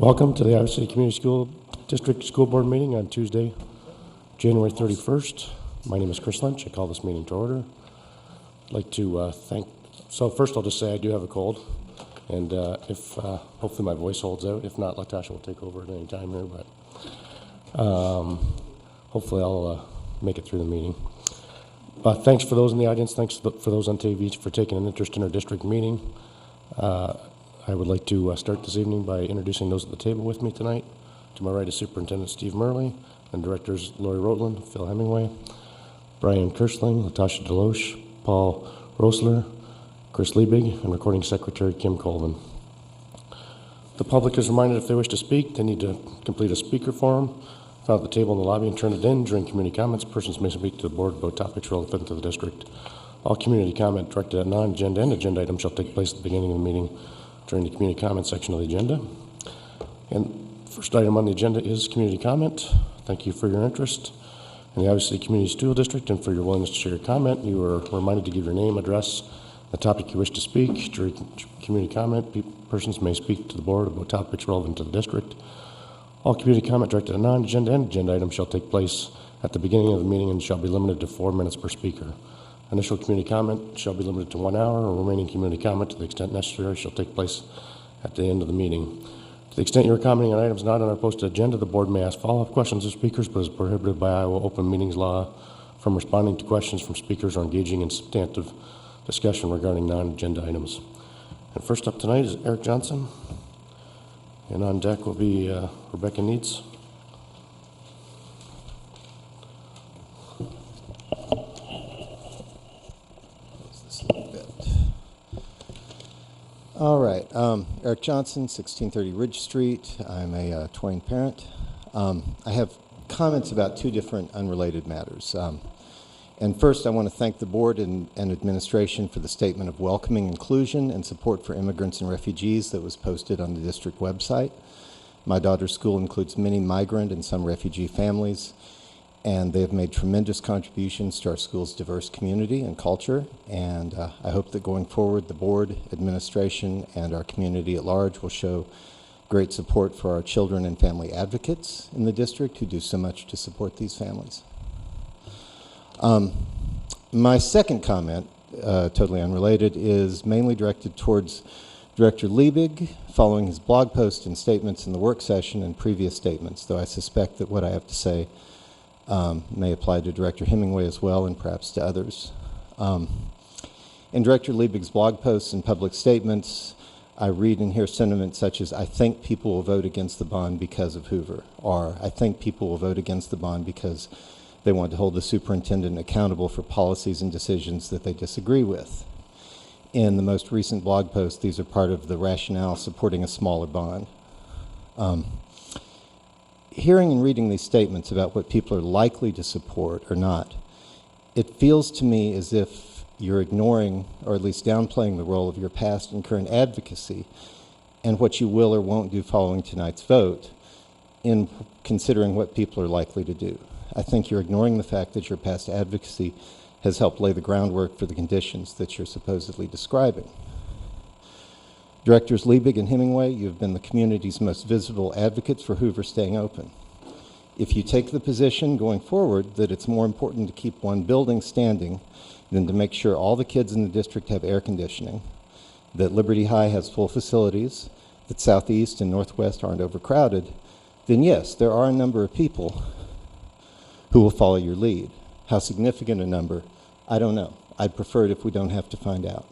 Welcome to the Iowa City Community School District School Board meeting on Tuesday, January 31st. My name is Chris Lynch. I call this meeting to order. I'd like to so first I'll just say I do have a cold, and if hopefully my voice holds out. If not, Latasha will take over at any time here, but hopefully I'll make it through the meeting. Thanks for those in the audience. Thanks for those on TV for taking an interest in our district meeting. I would like to start this evening by introducing those at the table with me tonight. To my right is Superintendent Steve Murley and Directors Lori Rotland, Phil Hemingway, Brian Kirschling, Latasha Deloche, Paul Rosler, Chris Liebig, and Recording Secretary Kim Colvin. The public is reminded if they wish to speak, they need to complete a speaker form, found at the table in the lobby, and turn it in. During community comments, persons may speak to the board about topics relevant to the district. All community comment directed at non-agenda and agenda items shall take place at the beginning of the meeting during the community comment section of the agenda. And first item on the agenda is community comment. Thank you for your interest in the Iowa City Community School District and for your willingness to share your comment. You are reminded to give your name, address, the topic you wish to speak. During community comment, persons may speak to the board about topics relevant to the district. All community comment directed at non-agenda and agenda items shall take place at the beginning of the meeting and shall be limited to 4 minutes per speaker. Initial community comment shall be limited to 1 hour, or remaining community comment to the extent necessary shall take place at the end of the meeting. To the extent you are commenting on items not on our posted agenda, the board may ask follow-up questions of speakers, but is prohibited by Iowa Open Meetings Law from responding to questions from speakers or engaging in substantive discussion regarding non-agenda items. And first up tonight is Eric Johnson, and on deck will be Rebecca Needs. All right, Eric Johnson, 1630 Ridge Street. I'm a Twain parent. I have comments about two different unrelated matters. And first, I want to thank the board and administration for the statement of welcoming inclusion and support for immigrants and refugees that was posted on the district website. My daughter's school includes many migrant and some refugee families, and they have made tremendous contributions to our school's diverse community and culture. And I hope that going forward, the board, administration, and our community at large will show great support for our children and family advocates in the district who do so much to support these families. My second comment, totally unrelated, is mainly directed towards Director Liebig following his blog post and statements in the work session and previous statements, though I suspect that what I have to say may apply to Director Hemingway as well, and perhaps to others. In Director Liebig's blog posts and public statements, I read and hear sentiments such as, I think people will vote against the bond because of Hoover, or I think people will vote against the bond because they want to hold the superintendent accountable for policies and decisions that they disagree with. In the most recent blog post, these are part of the rationale supporting a smaller bond. Hearing and reading these statements about what people are likely to support or not, it feels to me as if you're ignoring, or at least downplaying, the role of your past and current advocacy and what you will or won't do following tonight's vote in considering what people are likely to do. I think you're ignoring the fact that your past advocacy has helped lay the groundwork for the conditions that you're supposedly describing. Directors Liebig and Hemingway, you've been the community's most visible advocates for Hoover staying open. If you take the position going forward that it's more important to keep one building standing than to make sure all the kids in the district have air conditioning, that Liberty High has full facilities, that Southeast and Northwest aren't overcrowded, then yes, there are a number of people who will follow your lead. How significant a number, I don't know. I'd prefer it if we don't have to find out.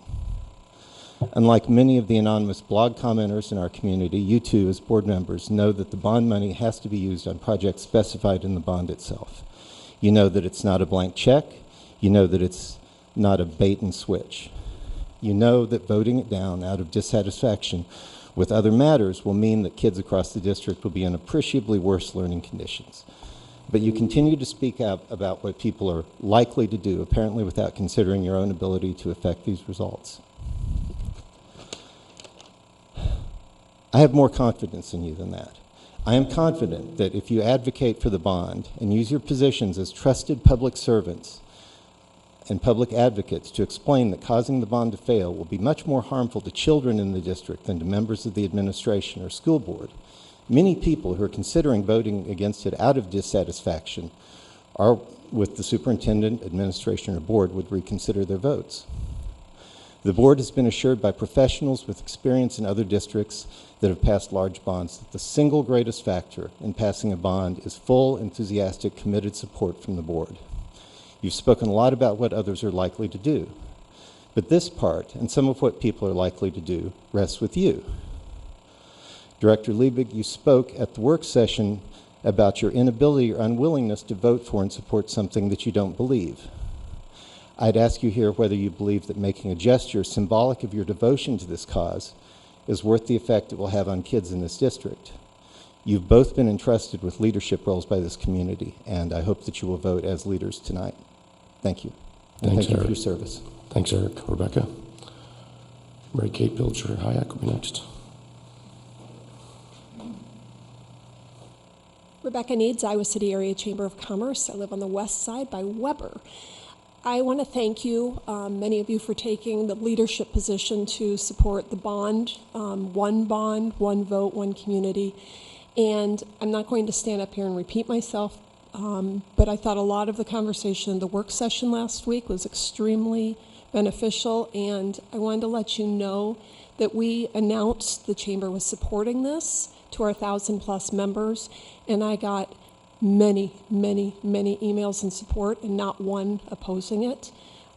Unlike many of the anonymous blog commenters in our community, you too, as board members, know that the bond money has to be used on projects specified in the bond itself. You know that it's not a blank check. You know that it's not a bait and switch. You know that voting it down out of dissatisfaction with other matters will mean that kids across the district will be in appreciably worse learning conditions. But you continue to speak out about what people are likely to do, apparently without considering your own ability to affect these results. I have more confidence in you than that. I am confident that if you advocate for the bond and use your positions as trusted public servants and public advocates to explain that causing the bond to fail will be much more harmful to children in the district than to members of the administration or school board, Many people who are considering voting against it out of dissatisfaction are with the superintendent, administration, or board would reconsider their votes. The board has been assured by professionals with experience in other districts that have passed large bonds that the single greatest factor in passing a bond is full, enthusiastic, committed support from the board. You've spoken a lot about what others are likely to do, but this part, and some of what people are likely to do, rests with you. Director Liebig, you spoke at the work session about your inability or unwillingness to vote for and support something that you don't believe. I'd ask you here whether you believe that making a gesture symbolic of your devotion to this cause is worth the effect it will have on kids in this district. You've both been entrusted with leadership roles by this community, and I hope that you will vote as leaders tonight. Thank you. And Thanks, thank you for Eric. your service. Thanks, Eric. Rebecca? Mary Kate Pilcher Hayek will be next. Rebecca Needs, Iowa City Area Chamber of Commerce. I live on the west side by Weber. I want to thank you, many of you, for taking the leadership position to support the bond, one vote, one community. And I'm not going to stand up here and repeat myself, but I thought a lot of the conversation in the work session last week was extremely beneficial, and I wanted to let you know that we announced the Chamber was supporting this to our 1,000+ members, and I got many emails in support and not one opposing it.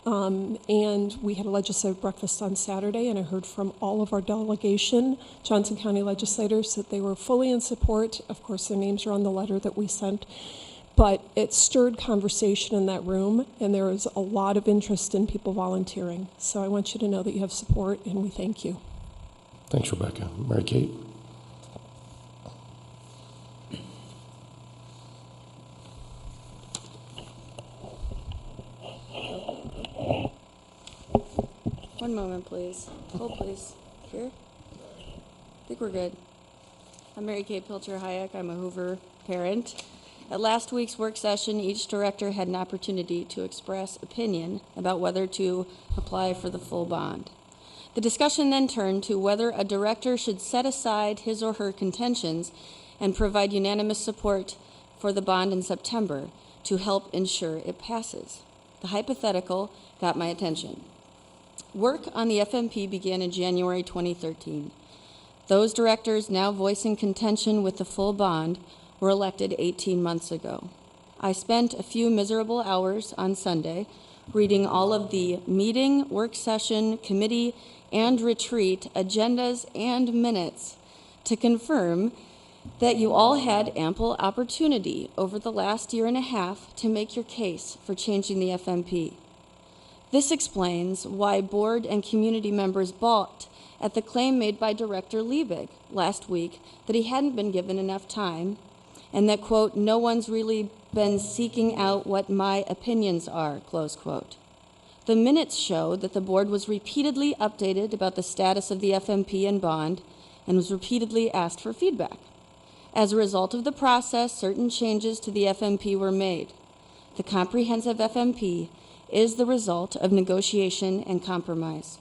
And we had a legislative breakfast on Saturday, and I heard from all of our delegation, Johnson County legislators, that they were fully in support. Of course, their names are on the letter that we sent. But it stirred conversation in that room, and there was a lot of interest in people volunteering. So I want you to know that you have support, and we thank you. Thanks, Rebecca. Mary Kate? One moment, please. Hold, please. Here? I think we're good. I'm Mary Kate Pilcher Hayek. I'm a Hoover parent. At last week's work session, each director had an opportunity to express opinion about whether to apply for the full bond. The discussion then turned to whether a director should set aside his or her contentions and provide unanimous support for the bond in September to help ensure it passes. The hypothetical got my attention. Work on the FMP began in January 2013. Those directors now voicing contention with the full bond were elected 18 months ago. I spent a few miserable hours on Sunday reading all of the meeting, work session, committee, and retreat agendas and minutes to confirm that you all had ample opportunity over the last year and a half to make your case for changing the FMP. This explains why board and community members balked at the claim made by Director Liebig last week that he hadn't been given enough time and that, quote, no one's really been seeking out what my opinions are, close quote. The minutes show that the board was repeatedly updated about the status of the FMP and bond and was repeatedly asked for feedback. As a result of the process, certain changes to the FMP were made. The comprehensive FMP is the result of negotiation and compromise.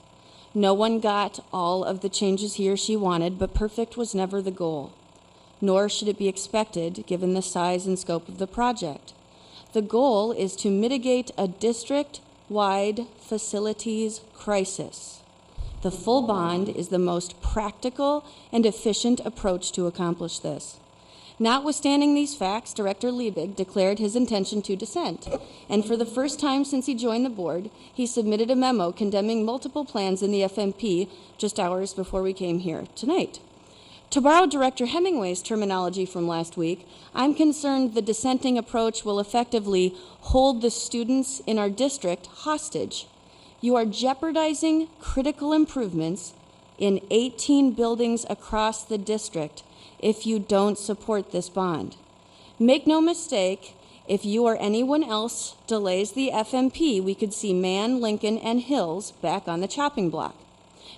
No one got all of the changes he or she wanted, but perfect was never the goal, nor should it be expected given the size and scope of the project. The goal is to mitigate a district-wide facilities crisis. The full bond is the most practical and efficient approach to accomplish this. Notwithstanding these facts, Director Liebig declared his intention to dissent, and for the first time since he joined the board, he submitted a memo condemning multiple plans in the FMP just hours before we came here tonight. To borrow Director Hemingway's terminology from last week, I'm concerned the dissenting approach will effectively hold the students in our district hostage. You are jeopardizing critical improvements in 18 buildings across the district if you don't support this bond. Make no mistake, if you or anyone else delays the FMP, we could see Mann, Lincoln, and Hills back on the chopping block.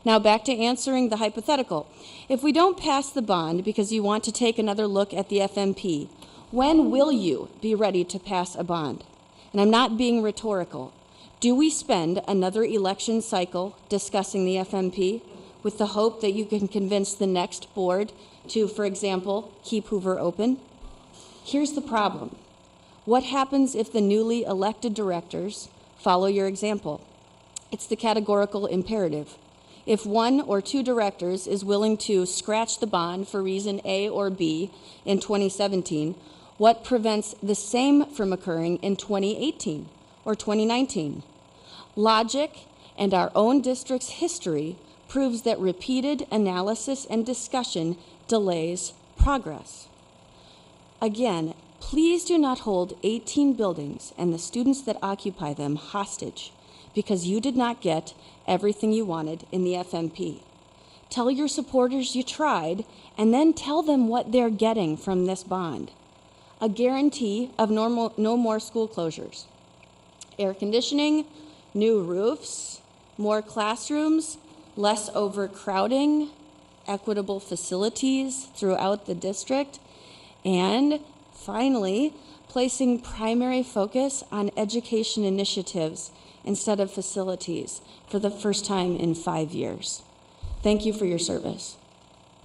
Now back to answering the hypothetical. If we don't pass the bond because you want to take another look at the FMP, when will you be ready to pass a bond? And I'm not being rhetorical. Do we spend another election cycle discussing the FMP? with the hope that you can convince the next board to, for example, keep Hoover open? Here's the problem. What happens if the newly elected directors follow your example? It's the categorical imperative. If one or two directors is willing to scratch the bond for reason A or B in 2017, what prevents the same from occurring in 2018 or 2019? Logic and our own district's history proves that repeated analysis and discussion delays progress. Again, please do not hold 18 buildings and the students that occupy them hostage because you did not get everything you wanted in the FMP. Tell your supporters you tried, and then tell them what they're getting from this bond. A guarantee of no more school closures. Air conditioning, new roofs, more classrooms, less overcrowding, equitable facilities throughout the district, and finally, placing primary focus on education initiatives instead of facilities for the first time in 5 years. Thank you for your service.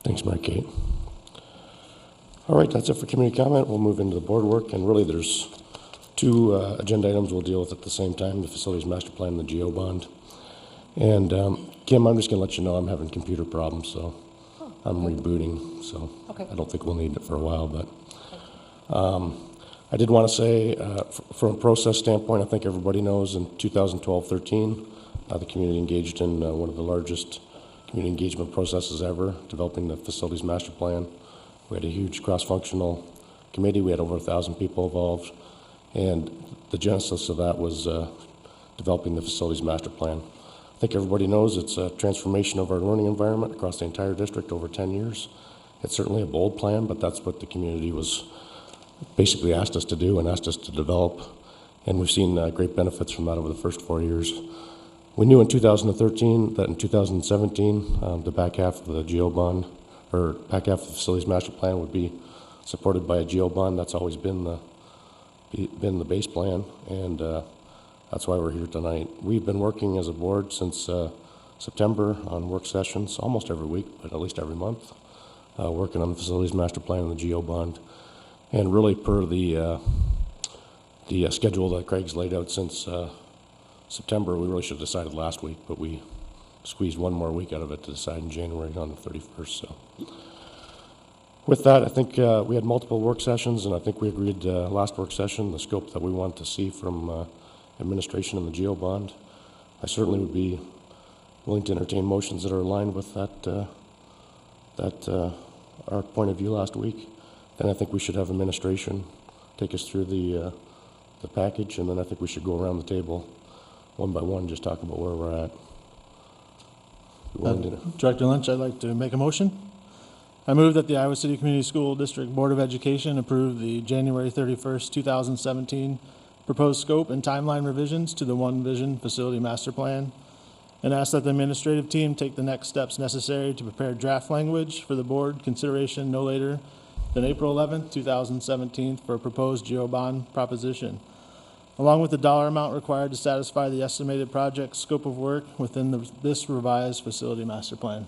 Thanks, Mary Kate. All right, that's it for community comment. We'll move into the board work, and really there's two agenda items we'll deal with at the same time, the facilities master plan and the GO bond. And Kim, I'm just gonna let you know I'm having computer problems, so I'm rebooting, so I don't think we'll need it for a while, but I did want to say, from a process standpoint, I think everybody knows in 2012-13, the community engaged in one of the largest community engagement processes ever, developing the facilities master plan. We had a huge cross-functional committee. We had over 1,000 people involved, and the genesis of that was developing the facilities master plan. I think everybody knows it's a transformation of our learning environment across the entire district over 10 years. It's certainly a bold plan, but that's what the community was basically asked us to do and asked us to develop, and we've seen great benefits from that over the first 4 years. We knew in 2013 that in 2017, the back half of the GO bond, or back half of the facilities master plan would be supported by a GO bond. That's always been the base plan, and that's why we're here tonight. We've been working as a board since September on work sessions, almost every week, but at least every month, working on the facilities master plan and the GO bond. And really, per the schedule that Craig's laid out since September, we really should have decided last week, but we squeezed one more week out of it to decide in January on the 31st. So, with that, I think we had multiple work sessions, and I think we agreed last work session the scope that we want to see from administration and the GO bond. I certainly would be willing to entertain motions that are aligned with that our point of view last week. Then I think we should have administration take us through the package, and then I think we should go around the table one by one, just talk about where we're at. Director Lynch, I'd like to make a motion. I move that the Iowa City Community School District Board of Education approve the January 31st, 2017 proposed scope and timeline revisions to the One Vision Facility Master Plan, and ask that the administrative team take the next steps necessary to prepare draft language for the board consideration no later than April 11th, 2017 for a proposed GO bond proposition, along with the dollar amount required to satisfy the estimated project scope of work within this revised facility master plan.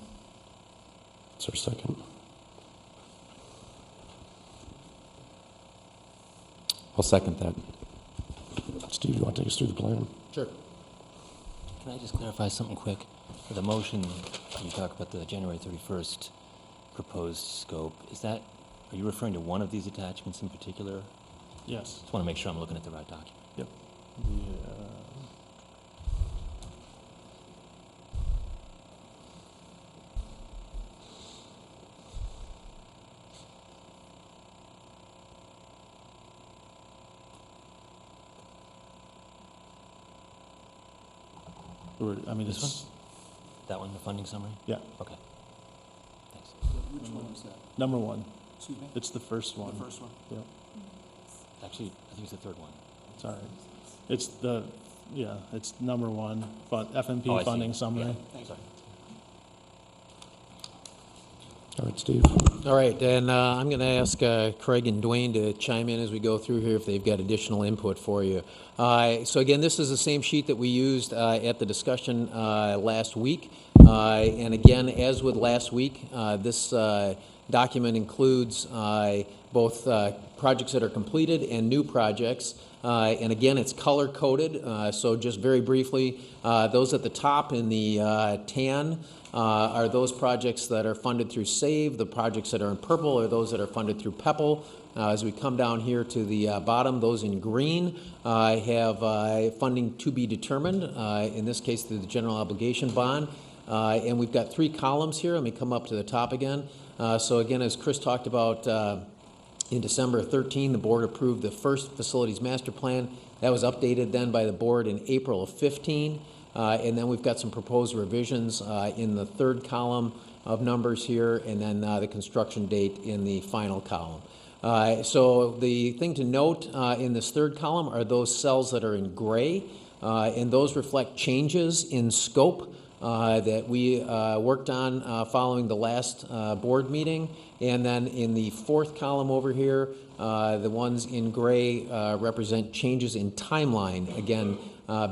Is there a second? I'll second that. Steve, you want to take us through the plan? Sure. Can I just clarify something quick? For the motion, you talk about the January 31st proposed scope. Are you referring to one of these attachments in particular? Yes. Just want to make sure I'm looking at the right document. Yep. I mean, This it's, That one, the funding summary? yeah, Okay. Thanks. Which one is that? number one. Excuse me? It's the first one. The first one? Yep, Actually, I think it's the third one. sorry. It's number one, Oh, I FMP see. funding summary. Yeah. Sorry. All right, Steve. All right, and I'm going to ask Craig and Dwayne to chime in as we go through here if they've got additional input for you. So again, this is the same sheet that we used at the discussion last week. And again, as with last week, this document includes both projects that are completed and new projects. And again, it's color-coded, so just very briefly, those at the top in the tan are those projects that are funded through SAVE. The projects that are in purple are those that are funded through PEPL. As we come down here to the bottom, those in green have funding to be determined, in this case through the general obligation bond. And we've got 3 columns here. Let me come up to the top again. So again, as Chris talked about, in December of 13, the board approved the first facilities master plan. That was updated then by the board in April of 15. And then we've got some proposed revisions in the 3rd column of numbers here, and then the construction date in the final column. So the thing to note in this 3rd column are those cells that are in gray, and those reflect changes in scope that we worked on following the last board meeting. And then in the 4th column over here, the ones in gray represent changes in timeline, again,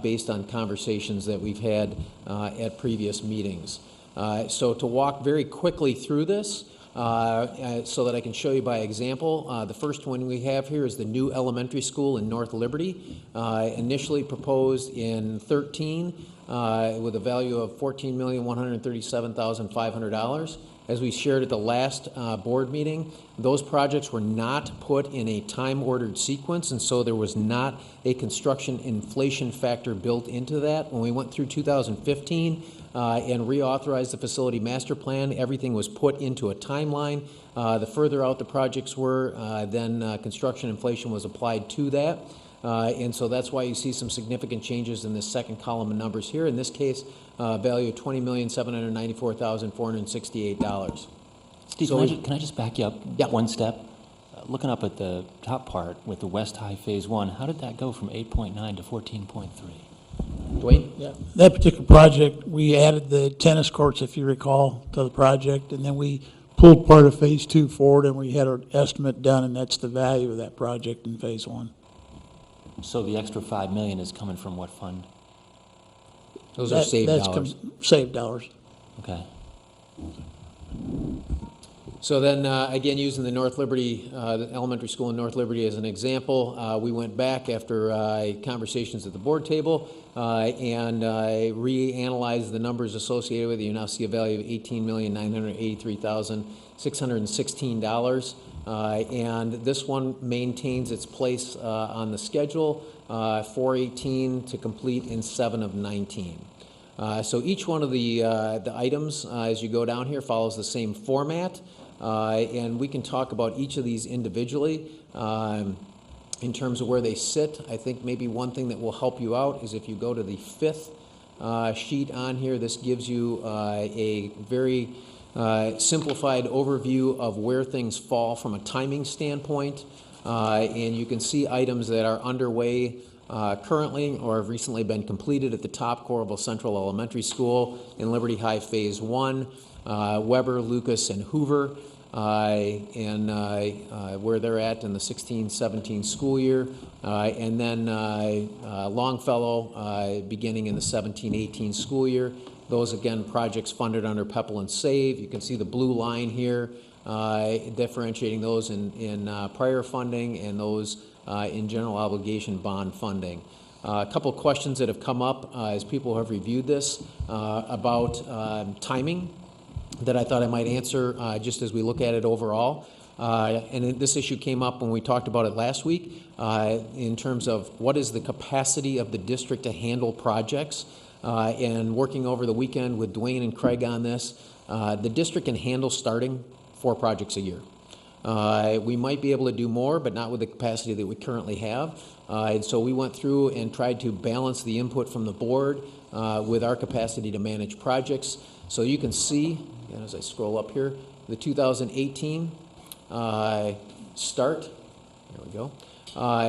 based on conversations that we've had at previous meetings. So to walk very quickly through this, so that I can show you by example, the first one we have here is the new elementary school in North Liberty, initially proposed in 13 with a value of $14,137,500. As we shared at the last board meeting, those projects were not put in a time-ordered sequence, and so there was not a construction inflation factor built into that. When we went through 2015 and reauthorized the facility master plan, everything was put into a timeline. The further out the projects were, then construction inflation was applied to that. And so that's why you see some significant changes in this 2nd column of numbers here. In this case, value of $20,794,468. Steve, So can I just back you up one step? Looking up at the top part with the West High Phase 1, how did that go from 8.9 to 14.3? Dwayne? Yeah, that particular project, we added the tennis courts, if you recall, to the project, and then we pulled part of Phase 2 forward, and we had our estimate done, and that's the value of that project in Phase 1. So the extra $5 million is coming from what fund? Those are saved dollars. Saved dollars. Okay. So then, again, using the North Liberty, the elementary school in North Liberty as an example, we went back after conversations at the board table and reanalyzed the numbers associated with it. You now see a value of $18,983,616. And this one maintains its place on the schedule, 418 to complete in 7 of 19. So each one of the items, as you go down here, follows the same format. And we can talk about each of these individually in terms of where they sit. I think maybe one thing that will help you out is if you go to the 5th sheet on here, this gives you a very simplified overview of where things fall from a timing standpoint. And you can see items that are underway currently or have recently been completed at the top: Coralville Central Elementary School in Liberty High Phase 1, Weber, Lucas, and Hoover, and where they're at in the 16-17 school year, and then Longfellow beginning in the 17-18 school year. Those, again, projects funded under PEPL and SAVE. You can see the blue line here differentiating those in prior funding and those in general obligation bond funding. A couple of questions that have come up as people have reviewed this about timing that I thought I might answer just as we look at it overall. And this issue came up when we talked about it last week in terms of what is the capacity of the district to handle projects. And working over the weekend with Dwayne and Craig on this, the district can handle starting 4 projects a year. We might be able to do more, but not with the capacity that we currently have. And so we went through and tried to balance the input from the board with our capacity to manage projects. So you can see, and as I scroll up here, the 2018 start. There we go.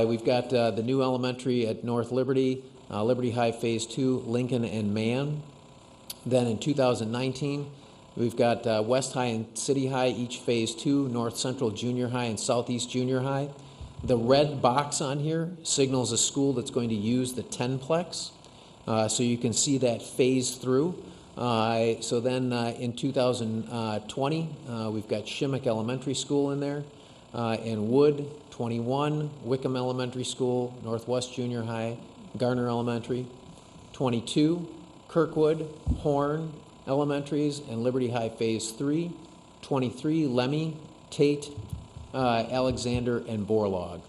We've got the new elementary at North Liberty, Liberty High Phase 2, Lincoln and Mann. Then in 2019, We've got West High and City High, each Phase 2, North Central Junior High and Southeast Junior High. The red box on here signals a school that's going to use the 10-plex. So you can see that phase through. So then in 2020, we've got Shimmick Elementary School in there, and Wood, 21, Wickham Elementary School, Northwest Junior High, Garner Elementary, 22, Kirkwood, Horn Elementaries, and Liberty High Phase 3, 23, Lemmy, Tate, Alexander, and Borlaug.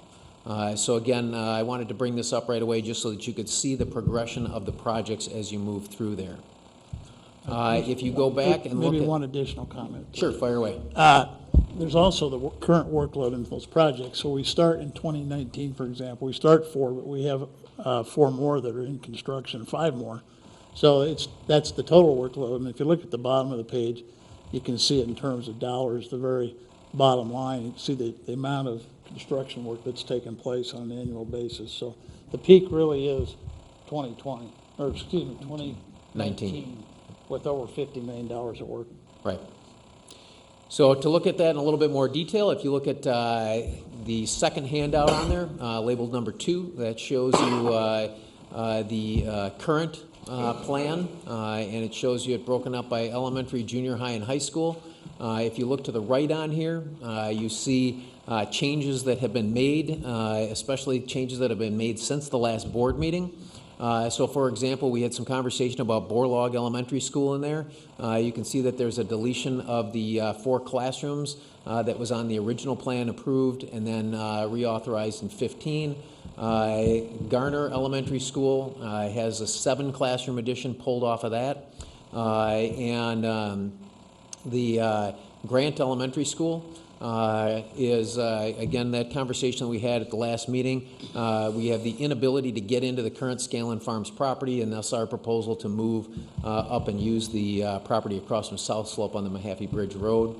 So again, I wanted to bring this up right away just so that you could see the progression of the projects as you move through there. If you go back and look Maybe at... one additional comment. Sure, fire away. There's also the current workload in those projects. So we start in 2019, for example, we start 4, but we have 4 more that are in construction, 5 more. So that's the total workload. And if you look at the bottom of the page, you can see it in terms of dollars, the very bottom line. You can see the amount of construction work that's taken place on an annual basis. So the peak really is 2020, or excuse me, 2019, with over $50 million of work. Right. So to look at that in a little bit more detail, if you look at the second handout on there, labeled number 2, that shows you the current plan, and it shows you it broken up by elementary, junior high, and high school. If you look to the right on here, you see changes that have been made, especially changes that have been made since the last board meeting. So, for example, we had some conversation about Borlaug Elementary School in there. You can see that there's a deletion of the 4 classrooms that was on the original plan approved and then reauthorized in 15. Garner Elementary School has a 7 classroom addition pulled off of that. The Grant Elementary School is, again, that conversation that we had at the last meeting. We have the inability to get into the current Scanlon Farms property, and thus our proposal to move up and use the property across from South Slope on the Mahaffey Bridge Road.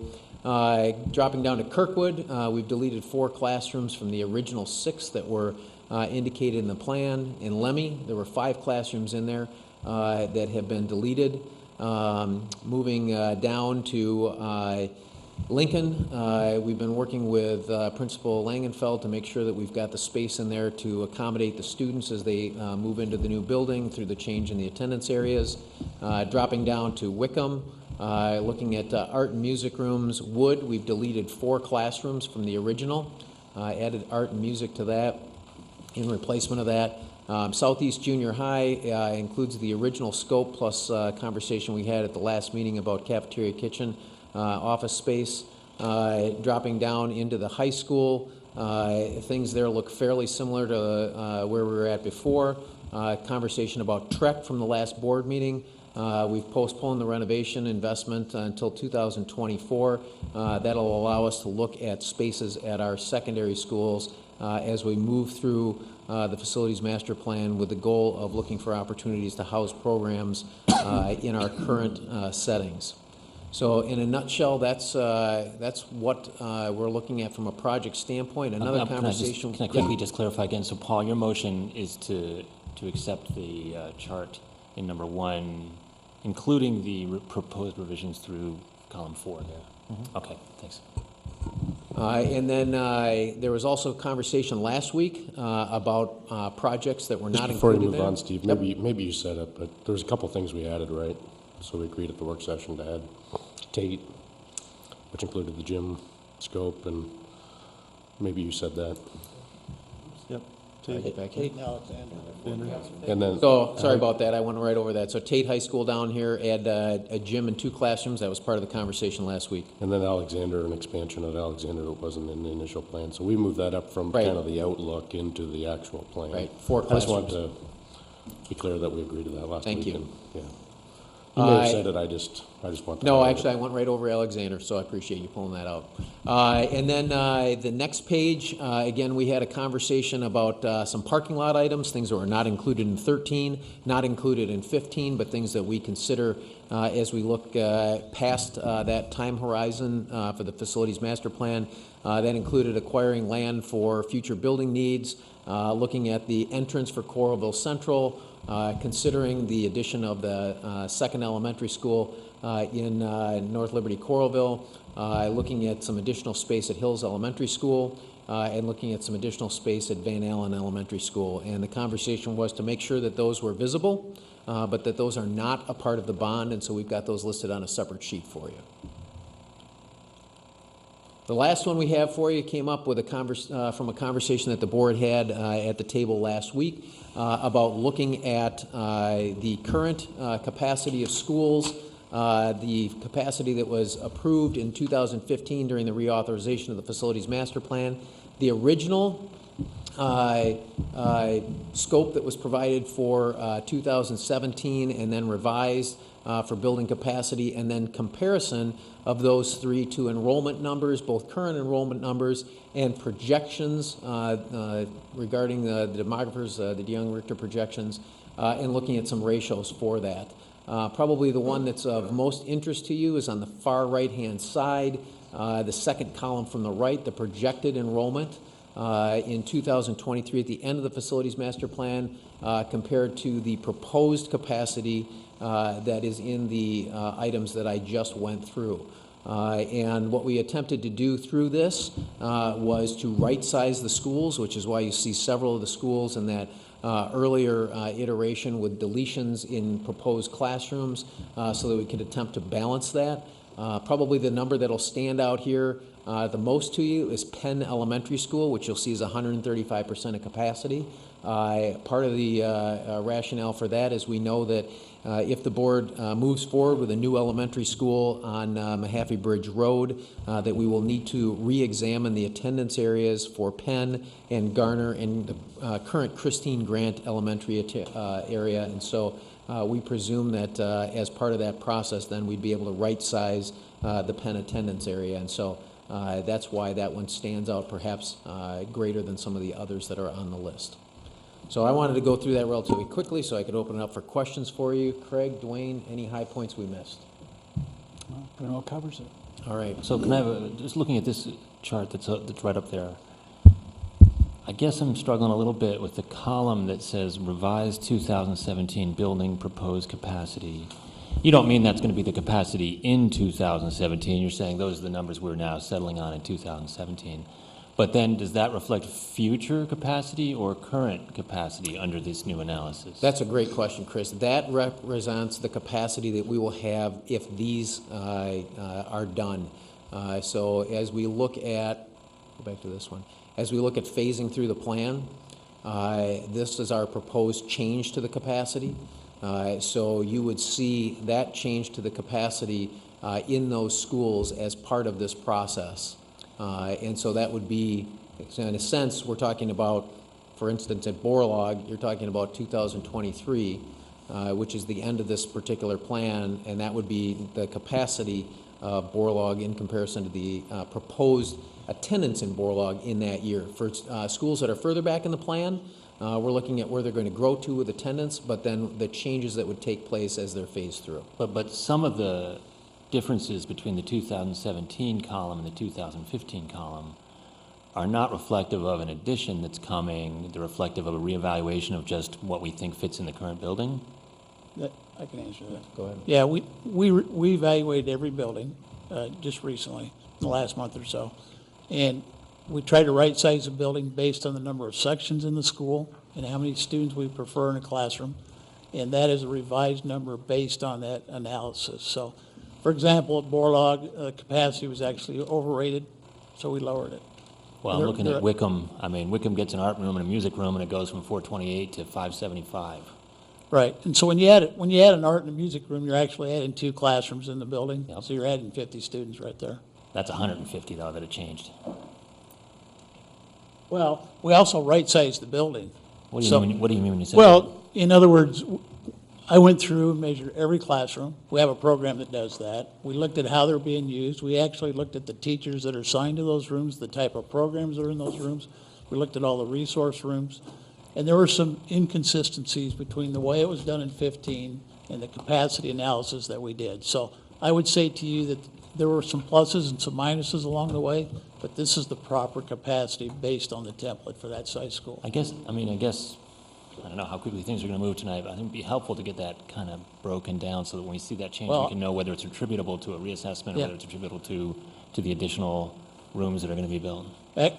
Dropping down to Kirkwood, we've deleted 4 classrooms from the original 6 that were indicated in the plan. In Lemmy, there were 5 classrooms in there that have been deleted. Moving down to Lincoln, we've been working with Principal Langenfeld to make sure that we've got the space in there to accommodate the students as they move into the new building through the change in the attendance areas. Dropping down to Wickham, looking at art and music rooms. Wood, we've deleted 4 classrooms from the original, added art and music to that in replacement of that. Southeast Junior High includes the original scope plus conversation we had at the last meeting about cafeteria, kitchen, office space. Dropping down into the high school, things there look fairly similar to where we were at before. Conversation about Trek from the last board meeting. We've postponed the renovation investment until 2024. That'll allow us to look at spaces at our secondary schools as we move through the facilities master plan with the goal of looking for opportunities to house programs in our current settings. So in a nutshell, that's what we're looking at from a project standpoint. Another conversation. Can I quickly just clarify again? So Paul, your motion is to accept the chart in number 1, including the proposed revisions through column 4 there. Mm-hmm. Okay, thanks. And then there was also conversation last week about projects that were not Before included you move there. on, Steve, maybe you said it, but there was a couple things we added, right? So we agreed at the work session to add Tate, which included the gym scope, and maybe you said that. Yep. Get back here. And then, So, sorry about that, I went right over that. So Tate High School down here, add a gym and 2 classrooms. That was part of the conversation last week. and then Alexander, an expansion of Alexander that wasn't in the initial plan. So we moved that up from Right. kind of the outlook into the actual plan. Right, 4 I just wanted classrooms. to be clear that we agreed to that last week. Thank you. and, yeah. You may have said it, I just want to. No, highlight it. actually, I went right over Alexander, so I appreciate you pulling that out. And then the next page, again, we had a conversation about some parking lot items, things that were not included in 13, not included in 15, but things that we consider as we look past that time horizon for the facilities master plan. That included acquiring land for future building needs, looking at the entrance for Coralville Central, considering the addition of the second elementary school in North Liberty Coralville, looking at some additional space at Hills Elementary School, and looking at some additional space at Van Allen Elementary School. And the conversation was to make sure that those were visible, but that those are not a part of the bond, and so we've got those listed on a separate sheet for you. The last one we have for you came up with from a conversation that the board had at the table last week about looking at the current capacity of schools, the capacity that was approved in 2015 during the reauthorization of the facilities master plan, the original scope that was provided for 2017 and then revised for building capacity, and then comparison of those three to enrollment numbers, both current enrollment numbers and projections regarding the demographers, the DeYoung-Richter projections, and looking at some ratios for that. Probably the one that's of most interest to you is on the far right-hand side, the second column from the right, the projected enrollment in 2023 at the end of the facilities master plan compared to the proposed capacity that is in the items that I just went through. And what we attempted to do through this was to right-size the schools, which is why you see several of the schools in that earlier iteration with deletions in proposed classrooms so that we could attempt to balance that. Probably the number that'll stand out here the most to you is Penn Elementary School, which you'll see is 135% of capacity. Part of the rationale for that is we know that if the board moves forward with a new elementary school on Mahaffey Bridge Road, that we will need to re-examine the attendance areas for Penn and Garner and the current Christine Grant Elementary area. And so we presume that as part of that process, then we'd be able to right-size the Penn attendance area. And so that's why that one stands out perhaps greater than some of the others that are on the list. So I wanted to go through that relatively quickly so I could open it up for questions for you. Craig, Dwayne, any high points we missed? Pretty well covers it. All right. So can I have just looking at this chart that's right up there, I guess I'm struggling a little bit with the column that says revised 2017 building proposed capacity. You don't mean that's going to be the capacity in 2017. You're saying those are the numbers we're now settling on in 2017. But then does that reflect future capacity or current capacity under this new analysis? That's a great question, Chris. That represents the capacity that we will have if these are done. So as we look at, go back to this one, as we look at phasing through the plan, this is our proposed change to the capacity. So you would see that change to the capacity in those schools as part of this process. And so that would be, in a sense, we're talking about, for instance, at Borlaug, you're talking about 2023, which is the end of this particular plan, and that would be the capacity of Borlaug in comparison to the proposed attendance in Borlaug in that year. For schools that are further back in the plan, we're looking at where they're going to grow to with attendance, but then the changes that would take place as they're phased through. But some of the differences between the 2017 column and the 2015 column are not reflective of an addition that's coming. They're reflective of a reevaluation of just what we think fits in the current building. I can answer that. Go ahead. Yeah, we evaluated every building just recently, in the last month or so. And we try to right-size the building based on the number of sections in the school and how many students we prefer in a classroom. And that is a revised number based on that analysis. So, for example, at Borlaug, capacity was actually overrated, so we lowered it. Well, I'm looking at Wickham. I mean, Wickham gets an art room and a music room, and it goes from 428 to 575. Right, and so when you add an art and a music room, you're actually adding 2 classrooms in the building. Yep. So you're adding 50 students right there. That's 150, though, that it changed. Well, we also right-sized the building. What do you So- mean? What do you mean when you say Well, in other words, I went through and measured every classroom. We have a program that does that. We looked at how they're being used. We actually looked at the teachers that are assigned to those rooms, the type of programs that are in those rooms. We looked at all the resource rooms. And there were some inconsistencies between the way it was done in 15 and the capacity analysis that we did. So I would say to you that there were some pluses and some minuses along the way, but this is the proper capacity based on the template for that size school. I guess, I don't know how quickly things are going to move tonight, but I think it'd be helpful to get that kind of broken down so that when we see that change, Well- we can know whether it's attributable to a reassessment or Yeah. whether it's attributable to the additional rooms that are going to be built.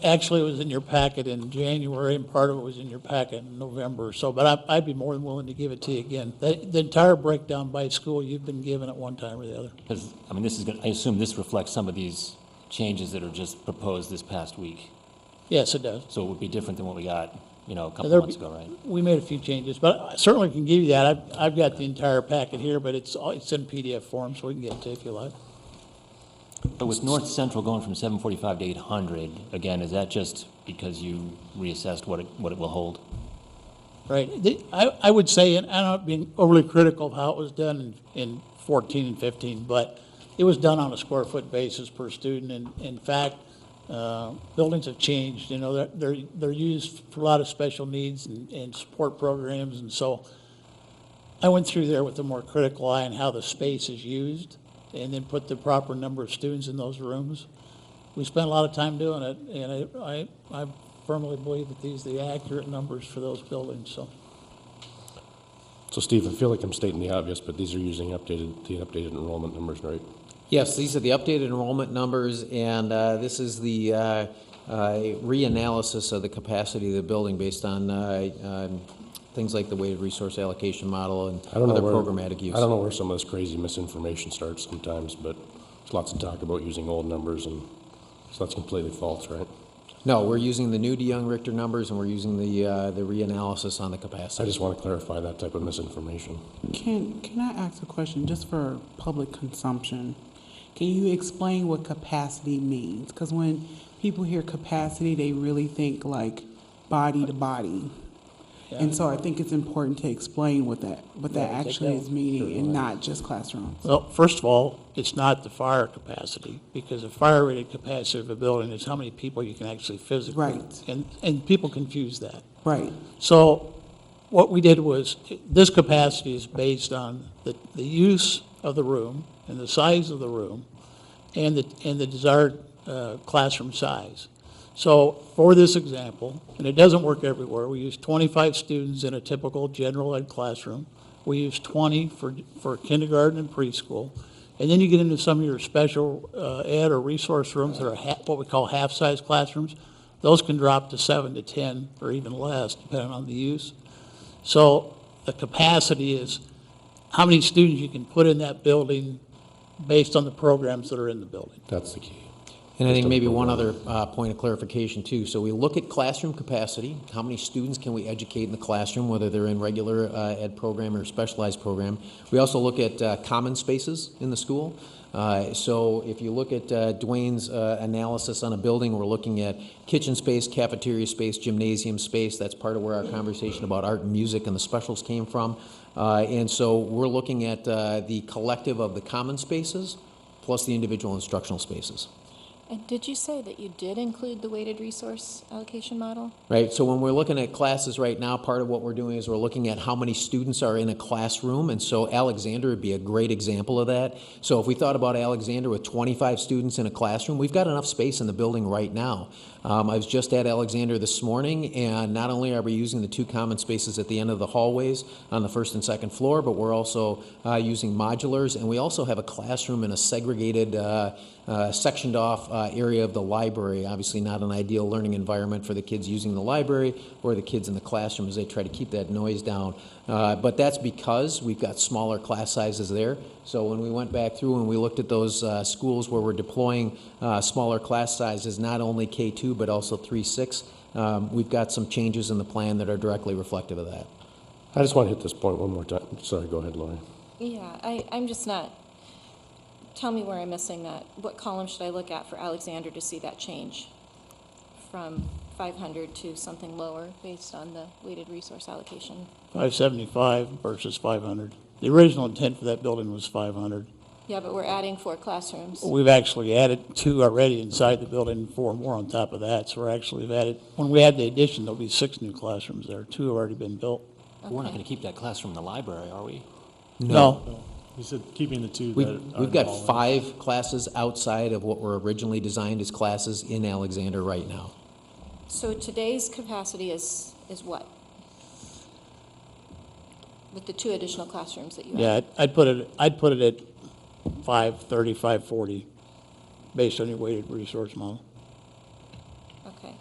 Actually, it was in your packet in January, and part of it was in your packet in November, so, but I'd be more than willing to give it to you again. The entire breakdown by school, you've been given at one time or the other. Because, this is, I assume this reflects some of these changes that are just proposed this past week. Yes, it does. So it would be different than what we got, a couple There'll months be- ago, right? We made a few changes, but I certainly can give you that. I've got the entire packet here, but it's in PDF form, so we can get it to you if you like. But with North Central going from 745 to 800, again, is that just because you reassessed what it will hold? Right. I would say, and I'm not being overly critical of how it was done in 14 and 15, but it was done on a square foot basis per student. And in fact, buildings have changed. They're used for a lot of special needs and support programs. And so I went through there with a more critical eye on how the space is used and then put the proper number of students in those rooms. We spent a lot of time doing it, and I firmly believe that these are the accurate numbers for those buildings, so. So Steve, I feel like I'm stating the obvious, but these are using the updated enrollment numbers, right? Yes, these are the updated enrollment numbers, and this is the reanalysis of the capacity of the building based on things like the weighted resource allocation model and I don't know other where, programmatic use. I don't know where some of this crazy misinformation starts sometimes, but there's lots of talk about using old numbers, and so that's completely false, right? No, we're using the new DeYoung Richter numbers, and we're using the reanalysis on the I capacity. just want to clarify that type of misinformation. Can I ask a question just for public consumption? Can you explain what capacity means? Because when people hear capacity, they really think like body to body. And so I think it's important to explain what that actually is meaning and not just classrooms. Well, first of all, it's not the fire capacity, because the fire rated capacity of a building is how many people you can actually physically. Right. And people confuse that. Right. So what we did was, this capacity is based on the use of the room and the size of the room and the desired classroom size. So for this example, and it doesn't work everywhere, we use 25 students in a typical general ed classroom. We use 20 for kindergarten and preschool. And then you get into some of your special ed or resource rooms that are what we call half-size classrooms. Those can drop to 7 to 10 or even less, depending on the use. So the capacity is how many students you can put in that building based on the programs that are in the building. That's the key. And I think maybe one other point of clarification too. So we look at classroom capacity, how many students can we educate in the classroom, whether they're in regular ed program or specialized program. We also look at common spaces in the school. So if you look at Dwayne's analysis on a building, we're looking at kitchen space, cafeteria space, gymnasium space. That's part of where our conversation about art and music and the specials came from. And so we're looking at the collective of the common spaces plus the individual instructional spaces. And did you say that you did include the weighted resource allocation model? Right, so when we're looking at classes right now, part of what we're doing is we're looking at how many students are in a classroom, and so Alexander would be a great example of that. So if we thought about Alexander with 25 students in a classroom, we've got enough space in the building right now. I was just at Alexander this morning, and not only are we using the two common spaces at the end of the hallways on the first and second floor, but we're also using modulars, and we also have a classroom in a segregated, sectioned off area of the library. Obviously not an ideal learning environment for the kids using the library or the kids in the classroom as they try to keep that noise down. But that's because we've got smaller class sizes there. So when we went back through and we looked at those schools where we're deploying smaller class sizes, not only K2 but also 3-6, we've got some changes in the plan that are directly reflective of that. I just want to hit this point one more time. Sorry, go ahead, Lori. Yeah, I'm just not, tell me where I'm missing that. What column should I look at for Alexander to see that change from 500 to something lower based on the weighted resource allocation? 575 versus 500. The original intent for that building was 500. Yeah, but we're adding 4 classrooms. We've actually added 2 already inside the building and 4 more on top of that. So we're actually have added, when we add the addition, there'll be 6 new classrooms there. 2 have already been built. We're not going to keep that classroom in the library, are we? No. You said keeping the two We- that are We've got all in. 5 classes outside of what were originally designed as classes in Alexander right now. So today's capacity is what? With the 2 additional classrooms that you have? Yeah, I'd put it at 530, 540, based on your weighted resource model. Okay.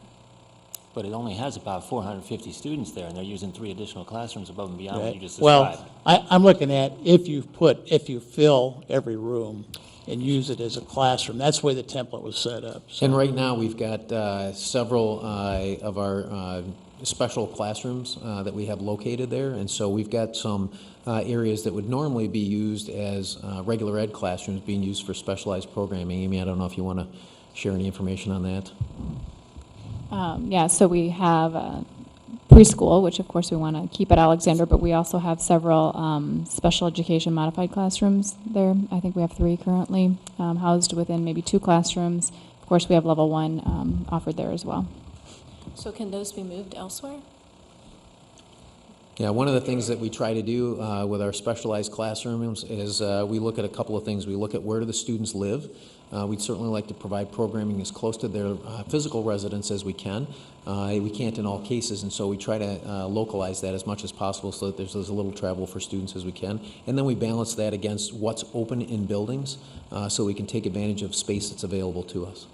But it only has about 450 students there, and they're using 3 additional classrooms above and beyond what Right. you just Well, described. I'm looking at if you fill every room and use it as a classroom, that's the way the template was set up. So- And right now, we've got several of our special classrooms that we have located there, and so we've got some areas that would normally be used as regular ed classrooms being used for specialized programming. Amy, I don't know if you want to share any information on that? Yeah, so we have preschool, which of course we want to keep at Alexander, but we also have several special education modified classrooms there. I think we have 3 currently housed within maybe 2 classrooms. Of course, we have level 1 offered there as well. So can those be moved elsewhere? Yeah, one of the things that we try to do with our specialized classrooms is we look at a couple of things. We look at where do the students live. We'd certainly like to provide programming as close to their physical residence as we can. We can't in all cases, and so we try to localize that as much as possible so that there's as little travel for students as we can. And then we balance that against what's open in buildings so we can take advantage of space that's available to us.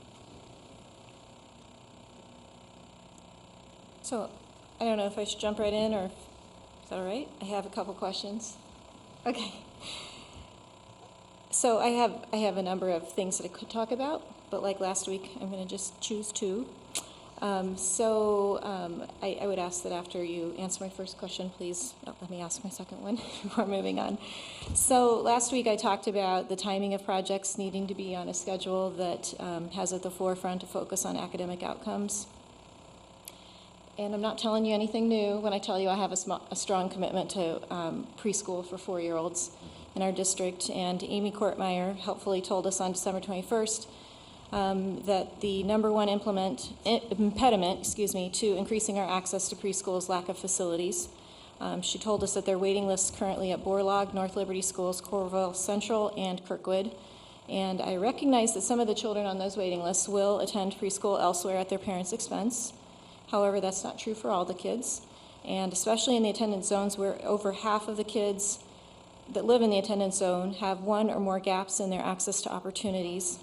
So I don't know if I should jump right in, or is that all right? I have a couple questions. Okay. So I have a number of things that I could talk about, but like last week, I'm going to just choose 2. I would ask that after you answer my first question, please let me ask my second one before moving on. So last week I talked about the timing of projects needing to be on a schedule that has at the forefront a focus on academic outcomes. And I'm not telling you anything new when I tell you I have a strong commitment to preschool for 4-year-olds in our district. And Amy Kortmeyer helpfully told us on December 21st that the number one impediment to increasing our access to preschool is lack of facilities. She told us that there are waiting lists currently at Borlaug, North Liberty Schools, Coralville Central, and Kirkwood. And I recognize that some of the children on those waiting lists will attend preschool elsewhere at their parents' expense. However, that's not true for all the kids, and especially in the attendance zones where over half of the kids that live in the attendance zone have 1 or more gaps in their access to opportunities.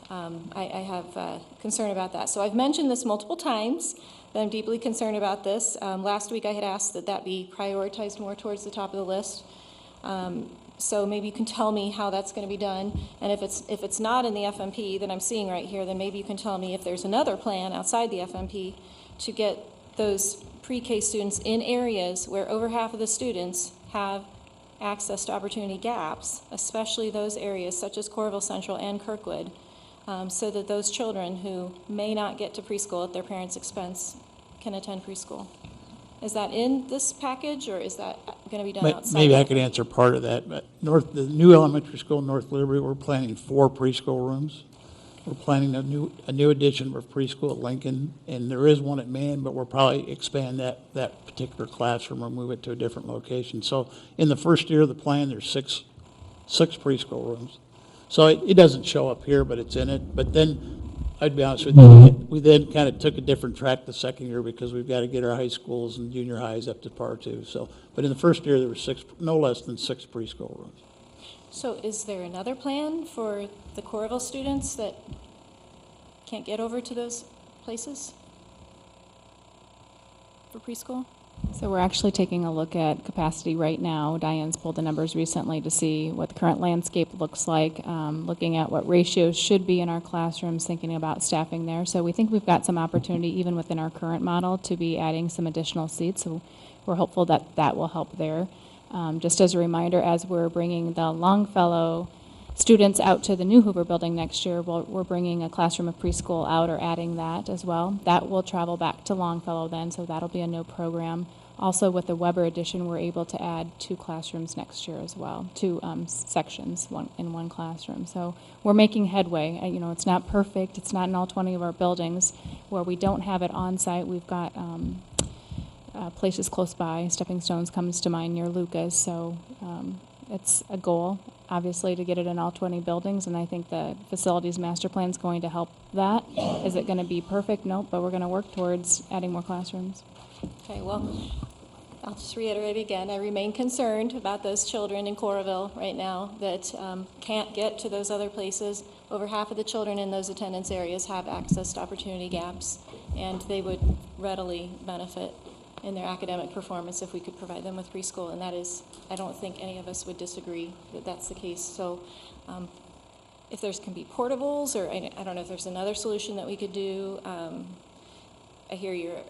I have concern about that. So I've mentioned this multiple times, that I'm deeply concerned about this. Last week I had asked that be prioritized more towards the top of the list. So maybe you can tell me how that's going to be done. And if it's not in the FMP that I'm seeing right here, then maybe you can tell me if there's another plan outside the FMP to get those pre-K students in areas where over half of the students have access to opportunity gaps, especially those areas such as Coralville Central and Kirkwood, so that those children who may not get to preschool at their parents' expense can attend preschool. Is that in this package, or is that going to be done outside? Maybe I could answer part of that, but the new elementary school in North Liberty, we're planning 4 preschool rooms. We're planning a new addition of preschool at Lincoln, and there is one at Maine, but we'll probably expand that particular classroom or move it to a different location. So in the first year of the plan, there's six preschool rooms. So it doesn't show up here, but it's in it. But then, I'd be honest with you, we then kind of took a different track the second year because we've got to get our high schools and junior highs up to par 2. So, but in the first year, there were no less than 6 preschool rooms. So is there another plan for the Coralville students that can't get over to those places for preschool? So we're actually taking a look at capacity right now. Diane's pulled the numbers recently to see what the current landscape looks like, looking at what ratios should be in our classrooms, thinking about staffing there. So we think we've got some opportunity even within our current model to be adding some additional seats. So we're hopeful that that will help there. Just as a reminder, as we're bringing the Longfellow students out to the new Hoover building next year, we're bringing a classroom of preschool out or adding that as well. That will travel back to Longfellow then, so that'll be a no program. Also, with the Weber addition, we're able to add 2 classrooms next year as well, 2 sections in one classroom. So we're making headway. It's not perfect. It's not in all 20 of our buildings. Where we don't have it on site, we've got places close by. Stepping Stones comes to mind near Lucas. So It's a goal, obviously, to get it in all 20 buildings, and I think the facilities master plan is going to help that. Is it going to be perfect? Nope, but we're going to work towards adding more classrooms. Okay, well, I'll just reiterate again, I remain concerned about those children in Coralville right now that can't get to those other places. Over half of the children in those attendance areas have access to opportunity gaps, and they would readily benefit in their academic performance if we could provide them with preschool, and that is, I don't think any of us would disagree that that's the case. So if there's can be portables, or I don't know if there's another solution that we could do. I hear you're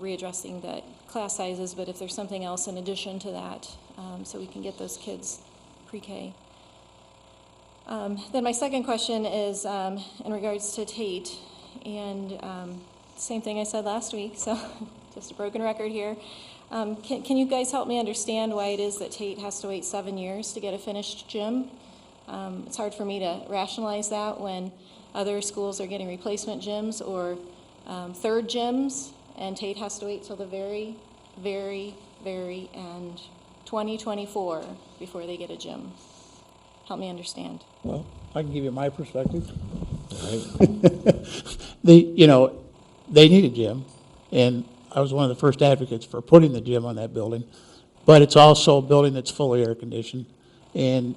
readdressing the class sizes, but if there's something else in addition to that, so we can get those kids pre-K. Then my second question is in regards to Tate, and same thing I said last week, so just a broken record here. Can you guys help me understand why it is that Tate has to wait 7 years to get a finished gym? It's hard for me to rationalize that when other schools are getting replacement gyms or third gyms, and Tate has to wait till the very, very, very end, 2024, before they get a gym. Help me understand. Well, I can give you my perspective. Right. They need a gym, and I was one of the first advocates for putting the gym on that building, but it's also a building that's fully air conditioned, and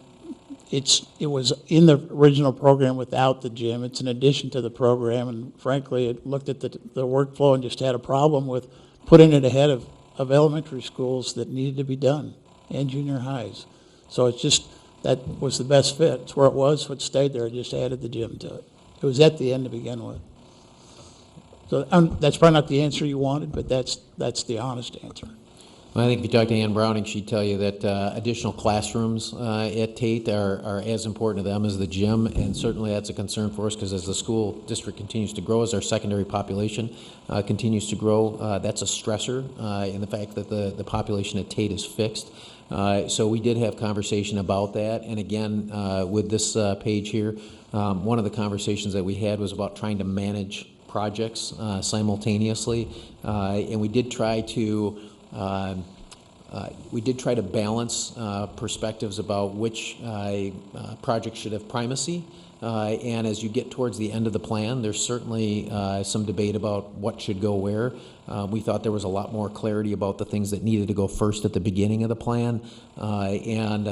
it was in the original program without the gym. It's an addition to the program, and frankly, it looked at the workflow and just had a problem with putting it ahead of elementary schools that needed to be done, and junior highs. So it's just, that was the best fit. It's where it was, so it stayed there, just added the gym to it. It was at the end to begin with. So that's probably not the answer you wanted, but that's the honest answer. Well, I think if you talk to Ann Browning, she'd tell you that additional classrooms at Tate are as important to them as the gym, and certainly that's a concern for us because as the school district continues to grow, as our secondary population continues to grow, that's a stressor in the fact that the population at Tate is fixed. So we did have conversation about that, and again, with this page here, one of the conversations that we had was about trying to manage projects simultaneously, and we did try to balance perspectives about which projects should have primacy. And as you get towards the end of the plan, there's certainly some debate about what should go where. We thought there was a lot more clarity about the things that needed to go first at the beginning of the plan, and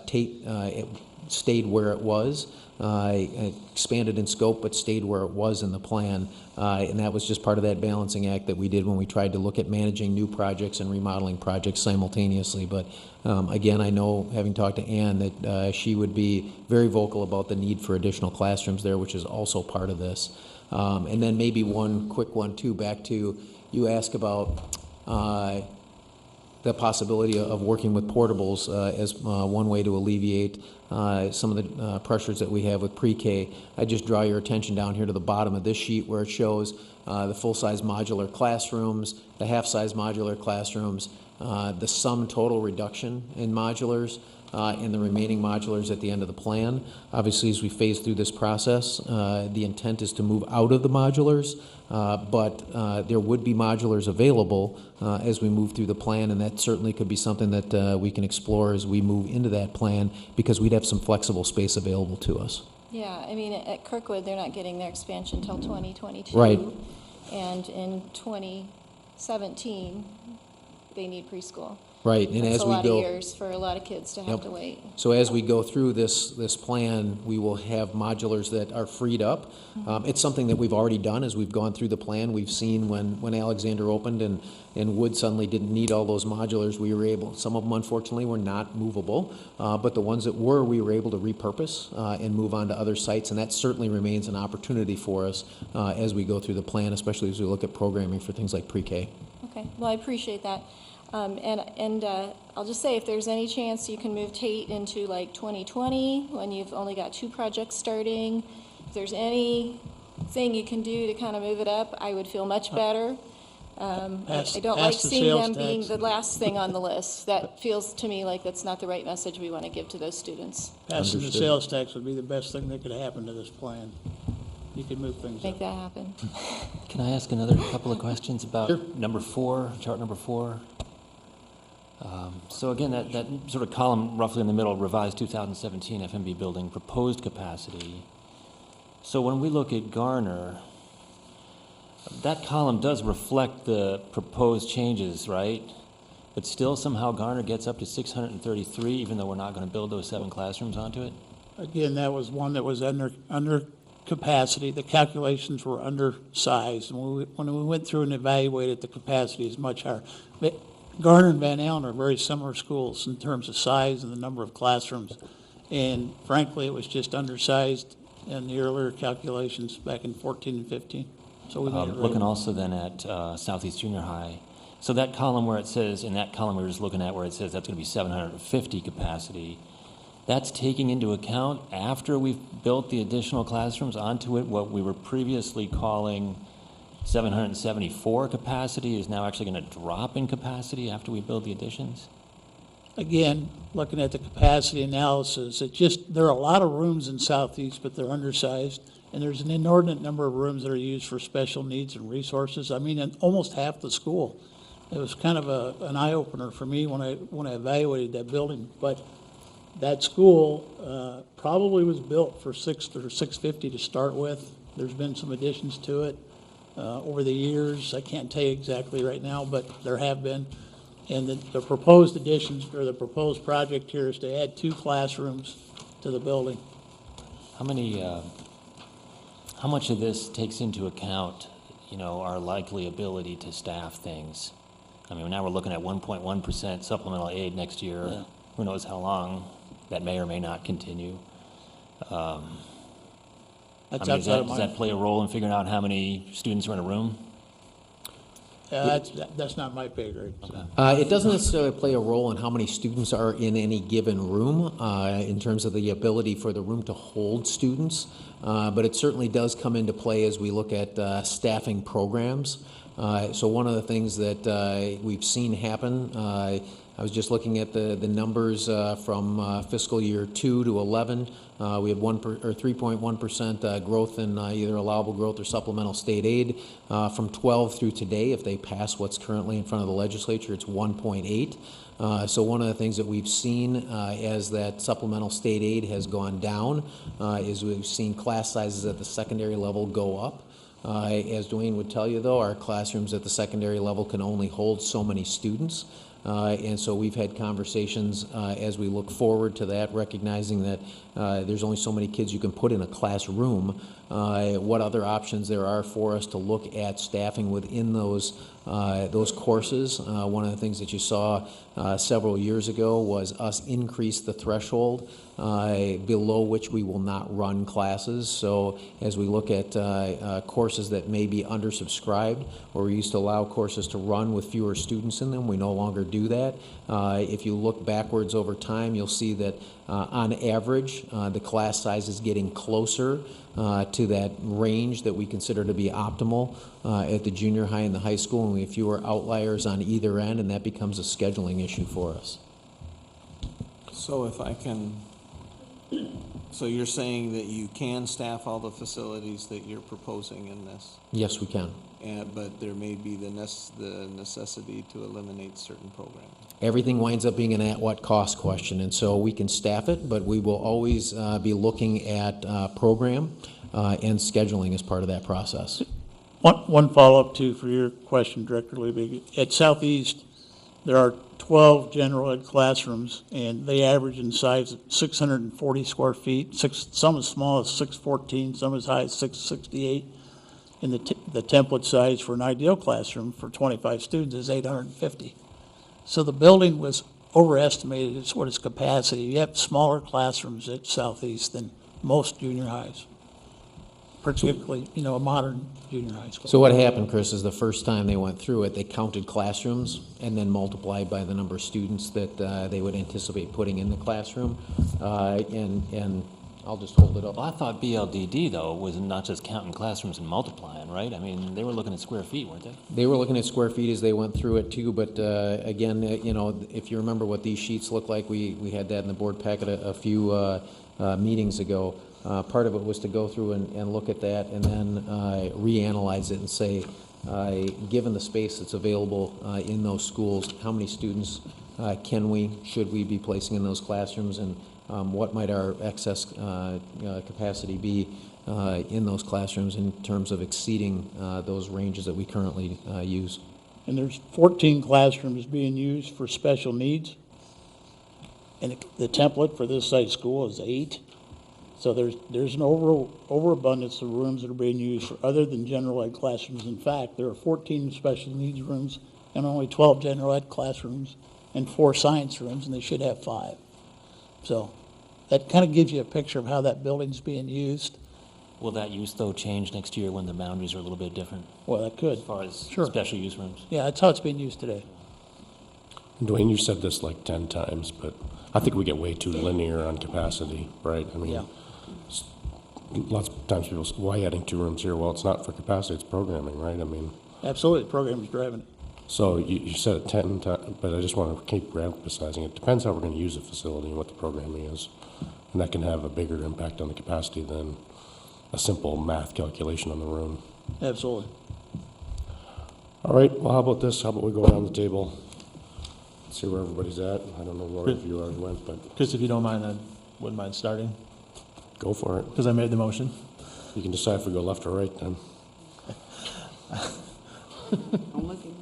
Tate it stayed where it was. Expanded in scope, but stayed where it was in the plan. And that was just part of that balancing act that we did when we tried to look at managing new projects and remodeling projects simultaneously. But again, I know, having talked to Ann, that she would be very vocal about the need for additional classrooms there, which is also part of this. And then maybe one quick one, too, back to, you ask about the possibility of working with portables as one way to alleviate some of the pressures that we have with pre-K. I just draw your attention down here to the bottom of this sheet where it shows the full-size modular classrooms, the half-size modular classrooms, the sum total reduction in modulars, and the remaining modulars at the end of the plan. Obviously, as we phase through this process, the intent is to move out of the modulars, but there would be modulars available as we move through the plan, and that certainly could be something that we can explore as we move into that plan, because we'd have some flexible space available to us. Yeah, I mean, at Kirkwood, they're not getting their expansion till 2022. Right. And in 2017, they need preschool. Right, and That's as a we lot go. of years for a lot of kids to have Yep. to wait. So as we go through this plan, we will have modulars that are freed up. It's something that we've already done as we've gone through the plan. We've seen when Alexander opened and Wood suddenly didn't need all those modulars, we were able, some of them unfortunately were not movable, but the ones that were, we were able to repurpose and move on to other sites, and that certainly remains an opportunity for us as we go through the plan, especially as we look at programming for things like pre-K. Okay, well, I appreciate that. And I'll just say, if there's any chance you can move Tate into like 2020, when you've only got 2 projects starting, if there's anything you can do to kind of move it up, I would feel much better. I don't like pass the seeing sales them being tax. the last thing on the list. That feels to me like that's not the right message we want to give to those students. Passing the Understood. sales tax would be the best thing that could happen to this plan. You could move things Make up. that happen. Can I ask another couple of questions about Sure. number 4, chart number 4? So again, that sort of column roughly in the middle, revised 2017 FMB building proposed capacity. So when we look at Garner, that column does reflect the proposed changes, right? But still somehow Garner gets up to 633, even though we're not going to build those 7 classrooms onto it? Again, that was one that was under capacity. The calculations were undersized. And when we went through and evaluated, the capacity is much higher. But Garner and Van Allen are very similar schools in terms of size and the number of classrooms. And frankly, it was just undersized in the earlier calculations back in 14 and 15. So we made it Looking right. also then at Southeast Junior High. So that column where it says, in that column we were just looking at where it says that's going to be 750 capacity, that's taking into account after we've built the additional classrooms onto it, what we were previously calling 774 capacity is now actually going to drop in capacity after we build the additions? Again, looking at the capacity analysis, there are a lot of rooms in Southeast, but they're undersized. And there's an inordinate number of rooms that are used for special needs and resources. I mean, in almost half the school. It was kind of an eye-opener for me when I evaluated that building. But that school probably was built for 650 to start with. There's been some additions to it over the years. I can't tell you exactly right now, but there have been. And the proposed additions, or the proposed project here, is to add 2 classrooms to the building. How much of this takes into account, our likely ability to staff things? I mean, now we're looking at 1.1% supplemental aid next year. Yeah. Who knows how long that may or may not continue. That's does that play a role in figuring out how many students are in a room? That's not my pay grade. So. It doesn't necessarily play a role in how many students are in any given room in terms of the ability for the room to hold students, but it certainly does come into play as we look at staffing programs. So one of the things that we've seen happen, I was just looking at the numbers from fiscal year 2 to 11. We had 3.1% growth in either allowable growth or supplemental state aid. From 12 through today, if they pass what's currently in front of the legislature, it's 1.8. So one of the things that we've seen as that supplemental state aid has gone down is we've seen class sizes at the secondary level go up. As Dwayne would tell you, though, our classrooms at the secondary level can only hold so many students. And so we've had conversations as we look forward to that, recognizing that there's only so many kids you can put in a classroom, what other options there are for us to look at staffing within those courses. One of the things that you saw several years ago was us increase the threshold below which we will not run classes. So as we look at courses that may be undersubscribed, or we used to allow courses to run with fewer students in them, we no longer do that. If you look backwards over time, you'll see that on average, the class size is getting closer to that range that we consider to be optimal at the junior high and the high school, and we have fewer outliers on either end, and that becomes a scheduling issue for us. So if I can, so you're saying that you can staff all the facilities that you're proposing in this, Yes, we can. but there may be the necessity to eliminate certain programs? Everything winds up being an at-what cost question, and so we can staff it, but we will always be looking at program and scheduling as part of that process. One follow-up, too, for your question, Director Liebig. At Southeast, there are 12 general ed classrooms, and they average in size 640 square feet. Some as small as 614, some as high as 668. And the template size for an ideal classroom for 25 students is 850. So the building was overestimated as what its capacity. You have smaller classrooms at Southeast than most junior highs, particularly, a modern junior high school. So what happened, Chris, is the first time they went through it, they counted classrooms and then multiplied by the number of students that they would anticipate putting in the classroom. And I'll just hold it up. Well, I thought BLDD, though, was not just counting classrooms and multiplying, right? I mean, they were looking at square feet, weren't they? They were looking at square feet as they went through it, too, but again, if you remember what these sheets look like, we had that in the board packet a few meetings ago. Part of it was to go through and look at that and then reanalyze it and say, given the space that's available in those schools, how many students can we, should we be placing in those classrooms, and what might our excess capacity be in those classrooms in terms of exceeding those ranges that we currently use. And there's 14 classrooms being used for special needs. And the template for this site school is 8. So there's an overabundance of rooms that are being used for other than general ed classrooms. In fact, there are 14 special needs rooms and only 12 general ed classrooms and 4 science rooms, and they should have 5. So that kind of gives you a picture of how that building's being used. Will that use, though, change next year when the boundaries are a little bit different Well, that could. as far as Sure. special use rooms? Yeah, that's how it's being used today. Dwayne, you said this like 10 times, but I think we get way too linear on capacity, right? I mean, Yeah. lots of times people say, why adding 2 rooms here? Well, it's not for capacity, it's programming, right? I mean, Absolutely, the program is driving it. so you said it 10 times, but I just want to keep emphasizing it. Depends how we're going to use the facility and what the programming is. And that can have a bigger impact on the capacity than a simple math calculation on the room. Absolutely. All right, well, how about this? How about we go around the table, see where everybody's at? I don't know where you already went, but Chris, if you don't mind, I wouldn't mind starting, go for it. because I made the motion. You can decide if we go left or right then. I'm looking.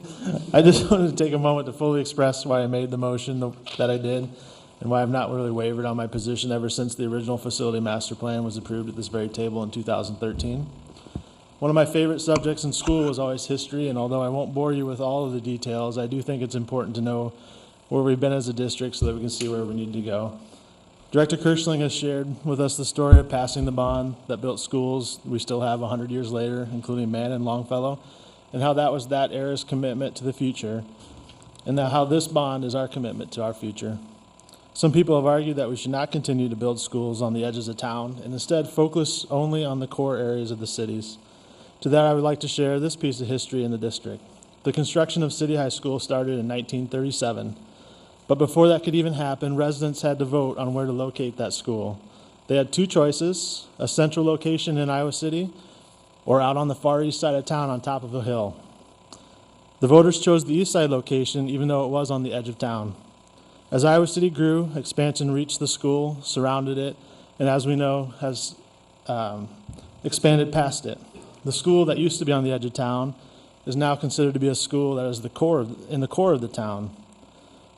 I just wanted to take a moment to fully express why I made the motion that I did, and why I've not really wavered on my position ever since the original facility master plan was approved at this very table in 2013. One of my favorite subjects in school was always history, and although I won't bore you with all of the details, I do think it's important to know where we've been as a district so that we can see where we need to go. Director Kirschling has shared with us the story of passing the bond that built schools we still have 100 years later, including Mann and Longfellow, and how that was that era's commitment to the future, and how this bond is our commitment to our future. Some people have argued that we should not continue to build schools on the edges of town and instead focus only on the core areas of the cities. To that, I would like to share this piece of history in the district. The construction of City High School started in 1937, but before that could even happen, residents had to vote on where to locate that school. They had 2 choices: a central location in Iowa City or out on the far east side of town on top of a hill. The voters chose the east side location, even though it was on the edge of town. As Iowa City grew, expansion reached the school, surrounded it, and as we know, has expanded past it. The school that used to be on the edge of town is now considered to be a school that is in the core of the town.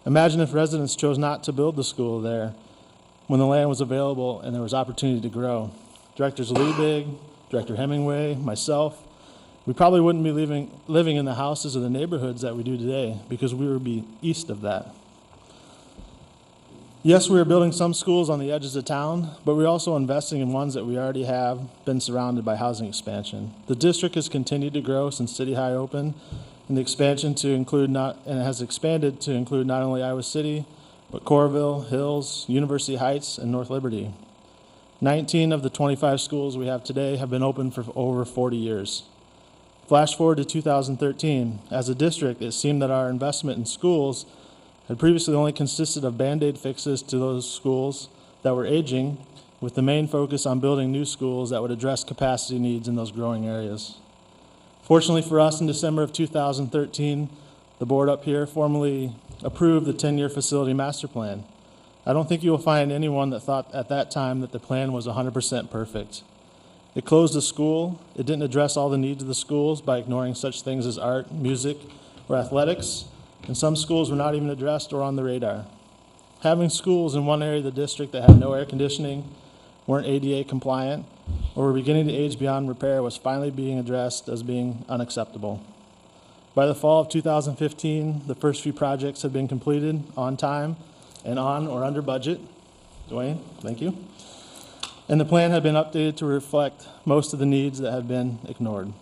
Imagine if residents chose not to build the school there when the land was available and there was opportunity to grow. Directors Liebig, Director Hemingway, myself, we probably wouldn't be living in the houses or the neighborhoods that we do today because we would be east of that. Yes, we are building some schools on the edges of town, but we're also investing in ones that we already have been surrounded by housing expansion. The district has continued to grow since City High opened, and it has expanded to include not only Iowa City, but Coralville, Hills, University Heights, and North Liberty. 19 of the 25 schools we have today have been open for over 40 years. Flash forward to 2013. As a district, it seemed that our investment in schools had previously only consisted of Band-Aid fixes to those schools that were aging, with the main focus on building new schools that would address capacity needs in those growing areas. Fortunately for us, in December of 2013, the board up here formally approved the 10-year facility master plan. I don't think you will find anyone that thought at that time that the plan was 100% perfect. It closed the school. It didn't address all the needs of the schools by ignoring such things as art, music, or athletics, and some schools were not even addressed or on the radar. Having schools in one area of the district that had no air conditioning, weren't ADA compliant, or were beginning to age beyond repair was finally being addressed as being unacceptable. By the fall of 2015, the first few projects had been completed on time and on or under budget. Dwayne, thank you. And the plan had been updated to reflect most of the needs that had been ignored.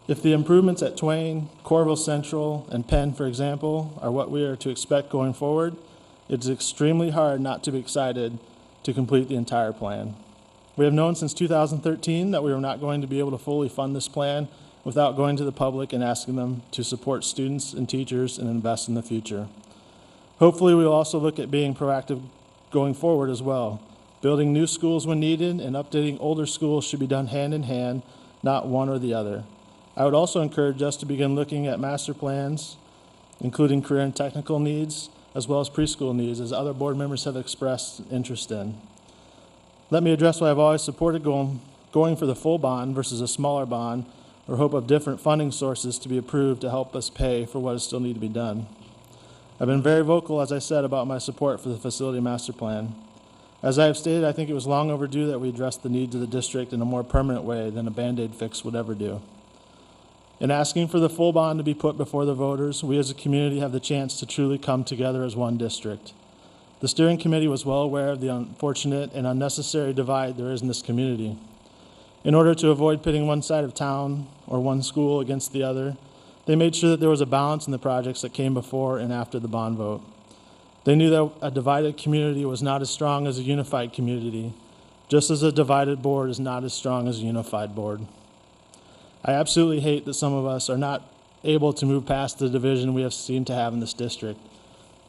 If the improvements at Twain, Coralville Central, and Penn, for example, are what we are to expect going forward, it's extremely hard not to be excited to complete the entire plan. We have known since 2013 that we were not going to be able to fully fund this plan without going to the public and asking them to support students and teachers and invest in the future. Hopefully, we will also look at being proactive going forward as well. Building new schools when needed and updating older schools should be done hand in hand, not one or the other. I would also encourage us to begin looking at master plans, including career and technical needs, as well as preschool needs, as other board members have expressed interest in. Let me address why I've always supported going for the full bond versus a smaller bond, or hope of different funding sources to be approved to help us pay for what is still need to be done. I've been very vocal, as I said, about my support for the facility master plan. As I have stated, I think it was long overdue that we address the needs of the district in a more permanent way than a Band-Aid fix would ever do. In asking for the full bond to be put before the voters, we as a community have the chance to truly come together as one district. The steering committee was well aware of the unfortunate and unnecessary divide there is in this community. In order to avoid pitting one side of town or one school against the other, they made sure that there was a balance in the projects that came before and after the bond vote. They knew that a divided community was not as strong as a unified community, just as a divided board is not as strong as a unified board. I absolutely hate that some of us are not able to move past the division we have seemed to have in this district.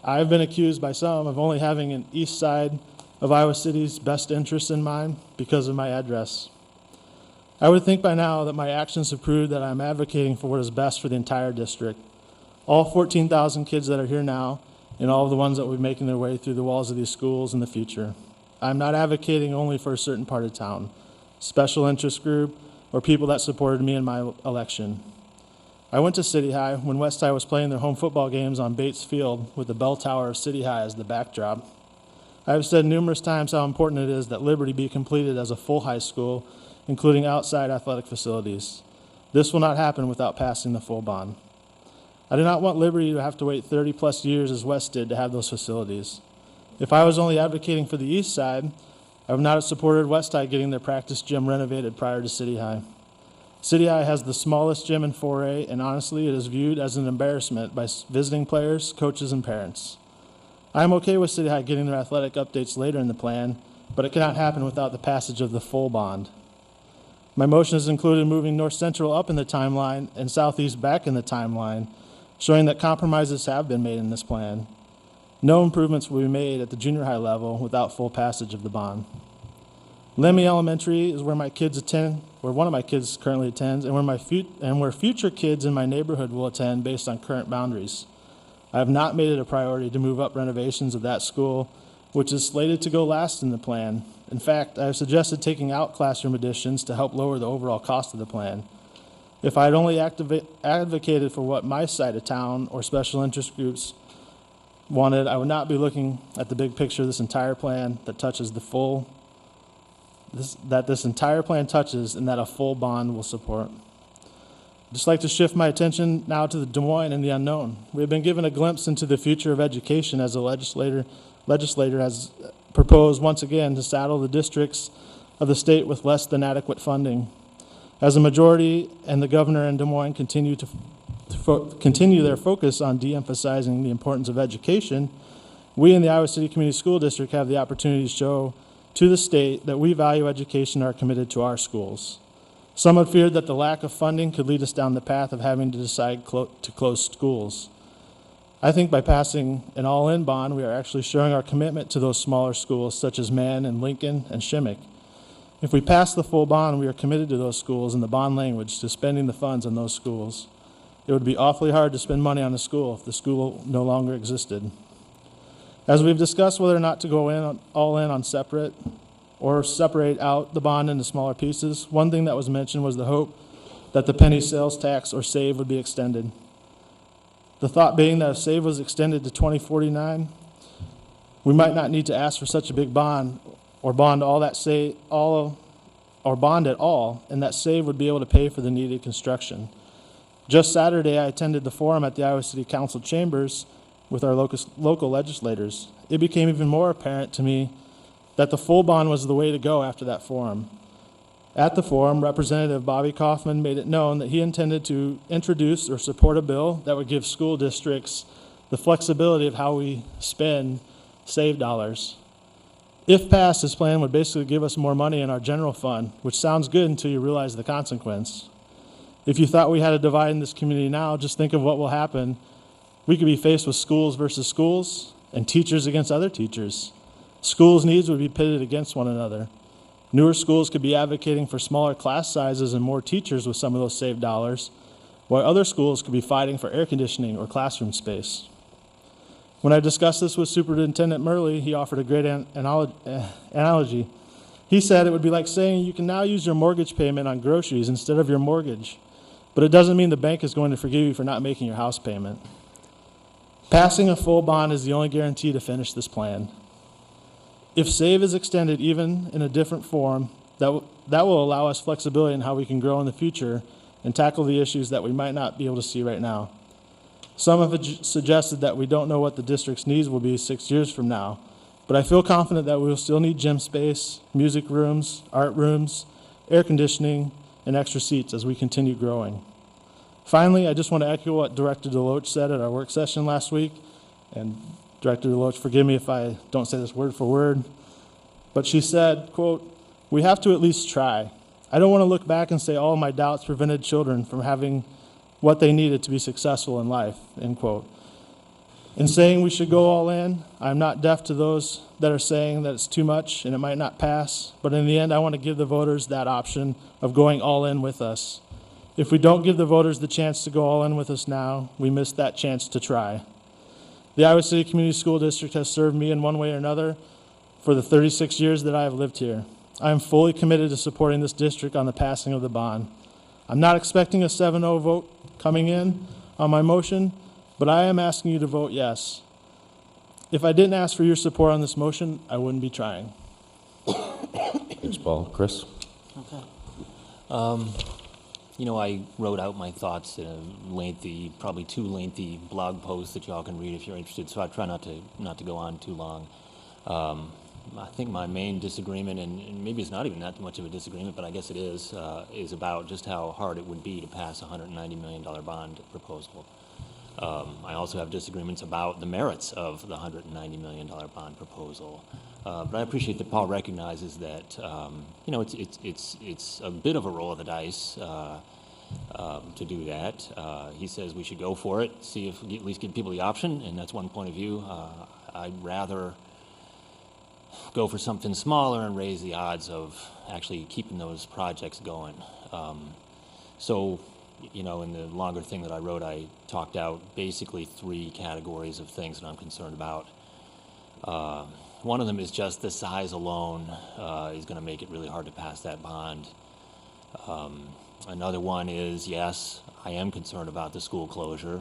I have been accused by some of only having an east side of Iowa City's best interests in mind because of my address. I would think by now that my actions have proved that I'm advocating for what is best for the entire district. All 14,000 kids that are here now, and all of the ones that will be making their way through the walls of these schools in the future. I'm not advocating only for a certain part of town, special interest group, or people that supported me in my election. I went to City High when West High was playing their home football games on Bates Field with the bell tower of City High as the backdrop. I have said numerous times how important it is that Liberty be completed as a full high school, including outside athletic facilities. This will not happen without passing the full bond. I do not want Liberty to have to wait 30 plus years as West did to have those facilities. If I was only advocating for the east side, I would not have supported West High getting their practice gym renovated prior to City High. City High has the smallest gym in 4A, and honestly, it is viewed as an embarrassment by visiting players, coaches, and parents. I am okay with City High getting their athletic updates later in the plan, but it cannot happen without the passage of the full bond. My motion has included moving North Central up in the timeline and Southeast back in the timeline, showing that compromises have been made in this plan. No improvements will be made at the junior high level without full passage of the bond. Lemmy Elementary is where my kids attend, where one of my kids currently attends, and where future kids in my neighborhood will attend based on current boundaries. I have not made it a priority to move up renovations of that school, which is slated to go last in the plan. In fact, I have suggested taking out classroom additions to help lower the overall cost of the plan. If I had only advocated for what my side of town or special interest groups wanted, I would not be looking at the big picture of this entire plan that touches this entire plan touches and that a full bond will support. I'd just like to shift my attention now to the Des Moines and the unknown. We have been given a glimpse into the future of education as the legislator has proposed once again to saddle the districts of the state with less than adequate funding. As a majority and the governor in Des Moines continue their focus on de-emphasizing the importance of education, we in the Iowa City Community School District have the opportunity to show to the state that we value education and are committed to our schools. Some have feared that the lack of funding could lead us down the path of having to decide to close schools. I think by passing an all-in bond, we are actually showing our commitment to those smaller schools such as Mann and Lincoln and Shimmick. If we pass the full bond, we are committed to those schools in the bond language to spending the funds on those schools. It would be awfully hard to spend money on a school if the school no longer existed. As we've discussed whether or not to go all in on separate or separate out the bond into smaller pieces, one thing that was mentioned was the hope that the penny sales tax or SAVE would be extended. The thought being that if SAVE was extended to 2049, we might not need to ask for such a big bond or bond at all, and that SAVE would be able to pay for the needed construction. Just Saturday, I attended the forum at the Iowa City Council chambers with our local legislators. It became even more apparent to me that the full bond was the way to go after that forum. At the forum, Representative Bobby Kaufman made it known that he intended to introduce or support a bill that would give school districts the flexibility of how we spend SAVE dollars. If passed, this plan would basically give us more money in our general fund, which sounds good until you realize the consequence. If you thought we had a divide in this community now, just think of what will happen. We could be faced with schools versus schools and teachers against other teachers. Schools' needs would be pitted against one another. Newer schools could be advocating for smaller class sizes and more teachers with some of those saved dollars, while other schools could be fighting for air conditioning or classroom space. When I discussed this with Superintendent Murley, he offered a great analogy. He said it would be like saying you can now use your mortgage payment on groceries instead of your mortgage, but it doesn't mean the bank is going to forgive you for not making your house payment. Passing a full bond is the only guarantee to finish this plan. If SAVE is extended even in a different form, that will allow us flexibility in how we can grow in the future and tackle the issues that we might not be able to see right now. Some have suggested that we don't know what the district's needs will be 6 years from now, but I feel confident that we will still need gym space, music rooms, art rooms, air conditioning, and extra seats as we continue growing. Finally, I just want to echo what Director Deloach said at our work session last week. And Director Deloach, forgive me if I don't say this word for word, but she said, quote, "We have to at least try. I don't want to look back and say all of my doubts prevented children from having what they needed to be successful in life," end quote. In saying we should go all in, I'm not deaf to those that are saying that it's too much and it might not pass, but in the end, I want to give the voters that option of going all in with us. If we don't give the voters the chance to go all in with us now, we miss that chance to try. The Iowa City Community School District has served me in one way or another for the 36 years that I have lived here. I am fully committed to supporting this district on the passing of the bond. I'm not expecting a 7-0 vote coming in on my motion, but I am asking you to vote yes. If I didn't ask for your support on this motion, I wouldn't be trying. Thanks, Paul. Chris? You know, I wrote out my thoughts in a lengthy, probably too lengthy blog post that y'all can read if you're interested, so I try not to go on too long. I think my main disagreement, and maybe it's not even that much of a disagreement, but I guess it is about just how hard it would be to pass a $190 million bond proposal. I also have disagreements about the merits of the $190 million bond proposal. But I appreciate that Paul recognizes that, you know, it's a bit of a roll of the dice to do that. He says we should go for it, see if we at least give people the option, and that's one point of view. I'd rather go for something smaller and raise the odds of actually keeping those projects going. So, you know, in the longer thing that I wrote, I talked out basically 3 categories of things that I'm concerned about. One of them is just the size alone is going to make it really hard to pass that bond. Another one is, yes, I am concerned about the school closure.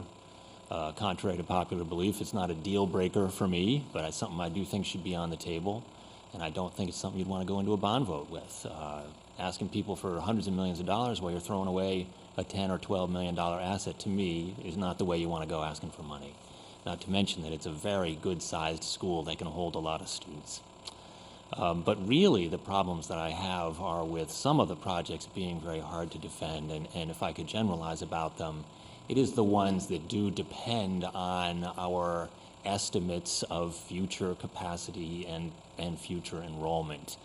Contrary to popular belief, it's not a deal breaker for me, but it's something I do think should be on the table. And I don't think it's something you'd want to go into a bond vote with. Asking people for hundreds of millions of dollars while you're throwing away a $10 or $12 million asset, to me, is not the way you want to go asking for money. Not to mention that it's a very good-sized school that can hold a lot of students. But really, the problems that I have are with some of the projects being very hard to defend, and if I could generalize about them, it is the ones that do depend on our estimates of future capacity and future enrollment.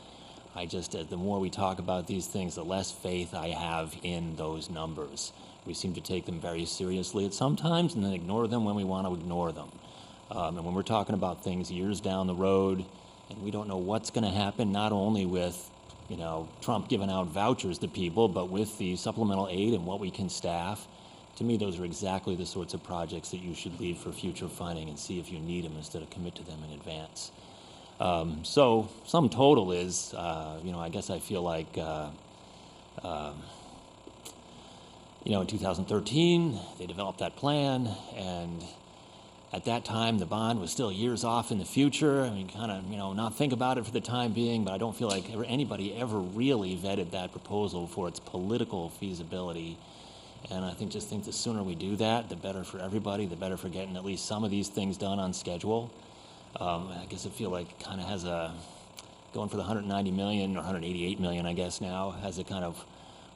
I just, the more we talk about these things, the less faith I have in those numbers. We seem to take them very seriously at some times and then ignore them when we want to ignore them. And when we're talking about things years down the road, and we don't know what's going to happen, not only with, you know, Trump giving out vouchers to people, but with the supplemental aid and what we can staff, to me, those are exactly the sorts of projects that you should leave for future funding and see if you need them instead of commit to them in advance. So sum total is, you know, I guess I feel like, you know, in 2013, they developed that plan, and at that time, the bond was still years off in the future. I mean, kind of, you know, not think about it for the time being, but I don't feel like anybody ever really vetted that proposal for its political feasibility. And I think the sooner we do that, the better for everybody, the better for getting at least some of these things done on schedule. I guess I feel like it kind of has a, going for the 190 million or 188 million, I guess now, has a kind of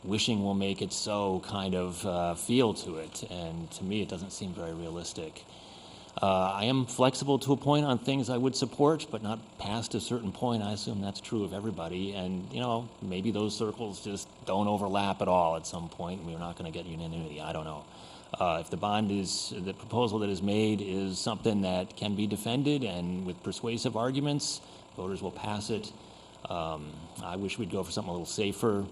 wishing we'll make it so kind of feel to it. And to me, it doesn't seem very realistic. I am flexible to a point on things I would support, but not past a certain point. I assume that's true of everybody. And, you know, maybe those circles just don't overlap at all at some point, and we're not going to get unanimity. I don't know. If the bond is, the proposal that is made is something that can be defended and with persuasive arguments, voters will pass it. I wish we'd go for something a little safer.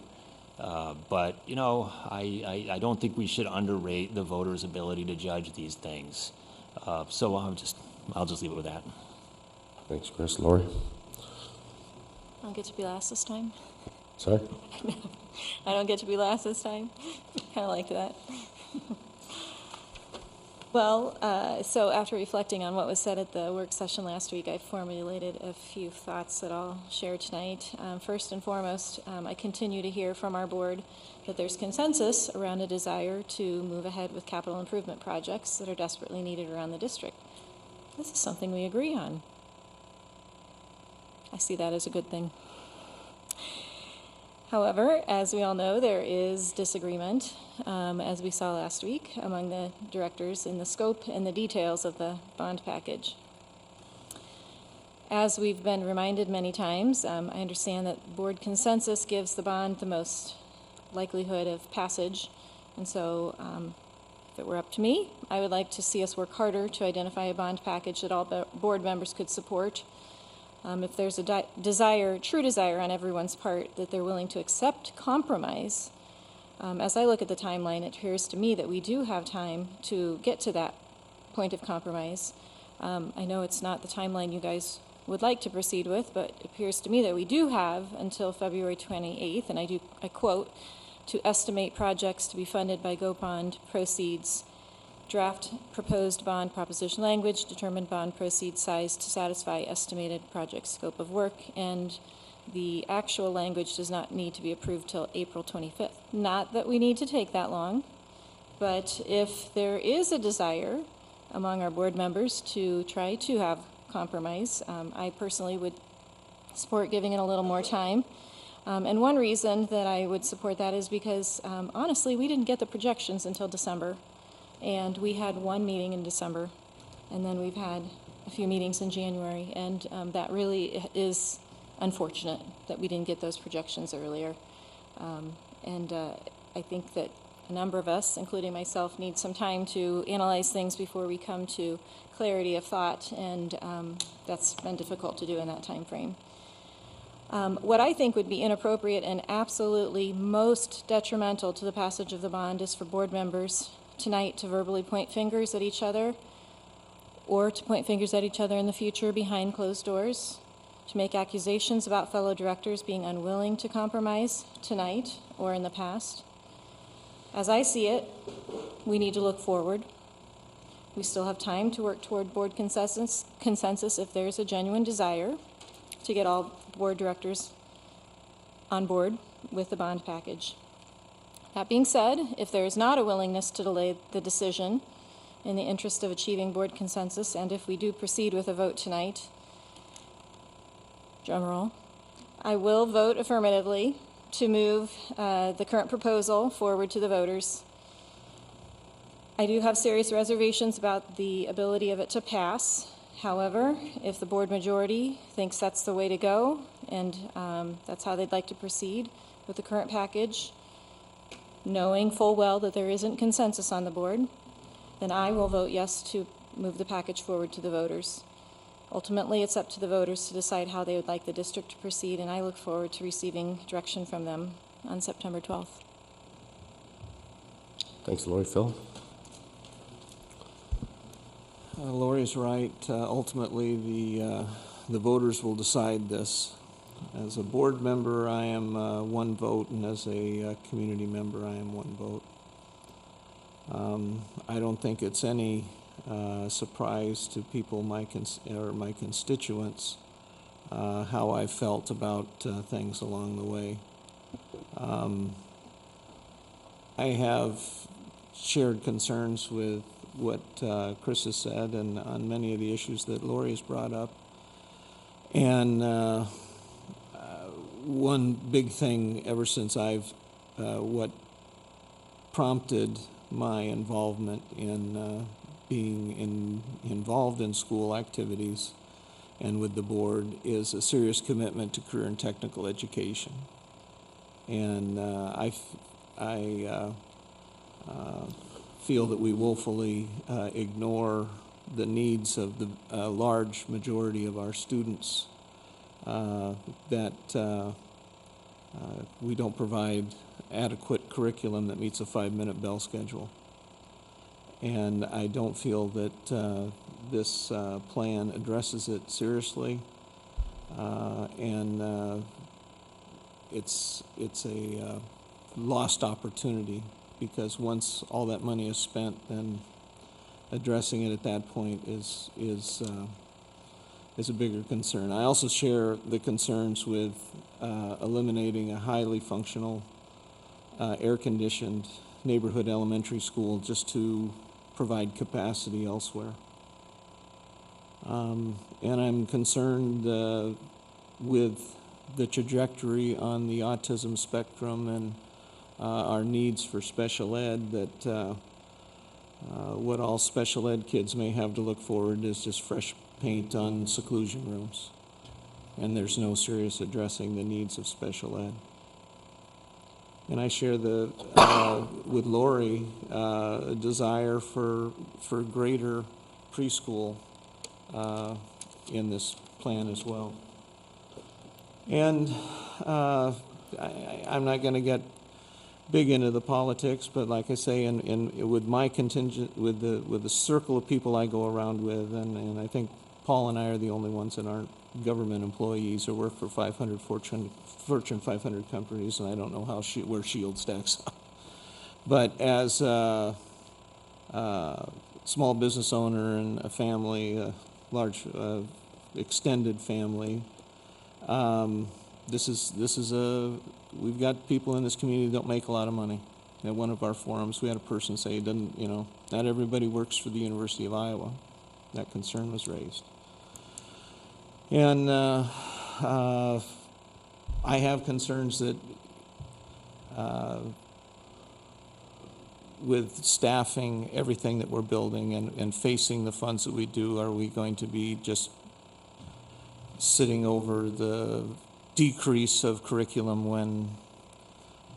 But, you know, I don't think we should underrate the voters' ability to judge these things. So I'll just I'll just leave it with that. Thanks, Chris. Lori? I don't get to be last this time. Sorry? I don't get to be last this time. Kind of like that. Well, so after reflecting on what was said at the work session last week, I formulated a few thoughts that I'll share tonight. First and foremost, I continue to hear from our board that there's consensus around a desire to move ahead with capital improvement projects that are desperately needed around the district. This is something we agree on. I see that as a good thing. However, as we all know, there is disagreement, as we saw last week, among the directors in the scope and the details of the bond package. As we've been reminded many times, I understand that board consensus gives the bond the most likelihood of passage, and so if it were up to me, I would like to see us work harder to identify a bond package that all board members could support. If there's a true desire on everyone's part that they're willing to accept compromise, as I look at the timeline, it appears to me that we do have time to get to that point of compromise. I know it's not the timeline you guys would like to proceed with, but it appears to me that we do have until February 28th, and I quote, to estimate projects to be funded by GO bond proceeds, draft proposed bond proposition language, determine bond proceeds size to satisfy estimated project scope of work, and the actual language does not need to be approved till April 25th. Not that we need to take that long, but if there is a desire among our board members to try to have compromise, I personally would support giving it a little more time. And one reason that I would support that is because, honestly, we didn't get the projections until December. And we had one meeting in December, and then we've had a few meetings in January, and that really is unfortunate that we didn't get those projections earlier. I think that a number of us, including myself, need some time to analyze things before we come to clarity of thought, and that's been difficult to do in that time frame. What I think would be inappropriate and absolutely most detrimental to the passage of the bond is for board members tonight to verbally point fingers at each other, or to point fingers at each other in the future behind closed doors, to make accusations about fellow directors being unwilling to compromise tonight or in the past. As I see it, we need to look forward. We still have time to work toward board consensus if there's a genuine desire to get all board directors on board with the bond package. That being said, if there is not a willingness to delay the decision in the interest of achieving board consensus, and if we do proceed with a vote tonight, drum roll, I will vote affirmatively to move the current proposal forward to the voters. I do have serious reservations about the ability of it to pass. However, if the board majority thinks that's the way to go, and that's how they'd like to proceed with the current package, knowing full well that there isn't consensus on the board, then I will vote yes to move the package forward to the voters. Ultimately, it's up to the voters to decide how they would like the district to proceed, and I look forward to receiving direction from them on September 12th. Thanks, Lori. Phil? Lori's right. Ultimately, the voters will decide this. As a board member, I am one vote, and as a community member, I am one vote. I don't think it's any surprise to people, my constituents, how I felt about things along the way. I have shared concerns with what Chris has said and on many of the issues that Lori has brought up. And one big thing ever since what prompted my involvement in being involved in school activities and with the board is a serious commitment to career and technical education. And I feel that we willfully ignore the needs of the large majority of our students, that we don't provide adequate curriculum that meets a 5-minute bell schedule. And I don't feel that this plan addresses it seriously, and it's a lost opportunity, because once all that money is spent, then addressing it at that point is a bigger concern. I also share the concerns with eliminating a highly functional, air-conditioned neighborhood elementary school just to provide capacity elsewhere. And I'm concerned with the trajectory on the autism spectrum and our needs for special ed, that what all special ed kids may have to look forward is just fresh paint on seclusion rooms. And there's no serious addressing the needs of special ed. And I share with Lori, a desire for greater preschool in this plan as well. And I'm not going to get big into the politics, but like I say, with my contingent, with the circle of people I go around with, and I think Paul and I are the only ones that aren't government employees or work for Fortune 500 companies, and I don't know where SHIELD stacks up. But as a small business owner and a family, a large extended family, we've got people in this community that don't make a lot of money. At one of our forums, we had a person say, not everybody works for the University of Iowa. That concern was raised. And I have concerns that with staffing everything that we're building and facing the funds that we do, are we going to be just sitting over the decrease of curriculum when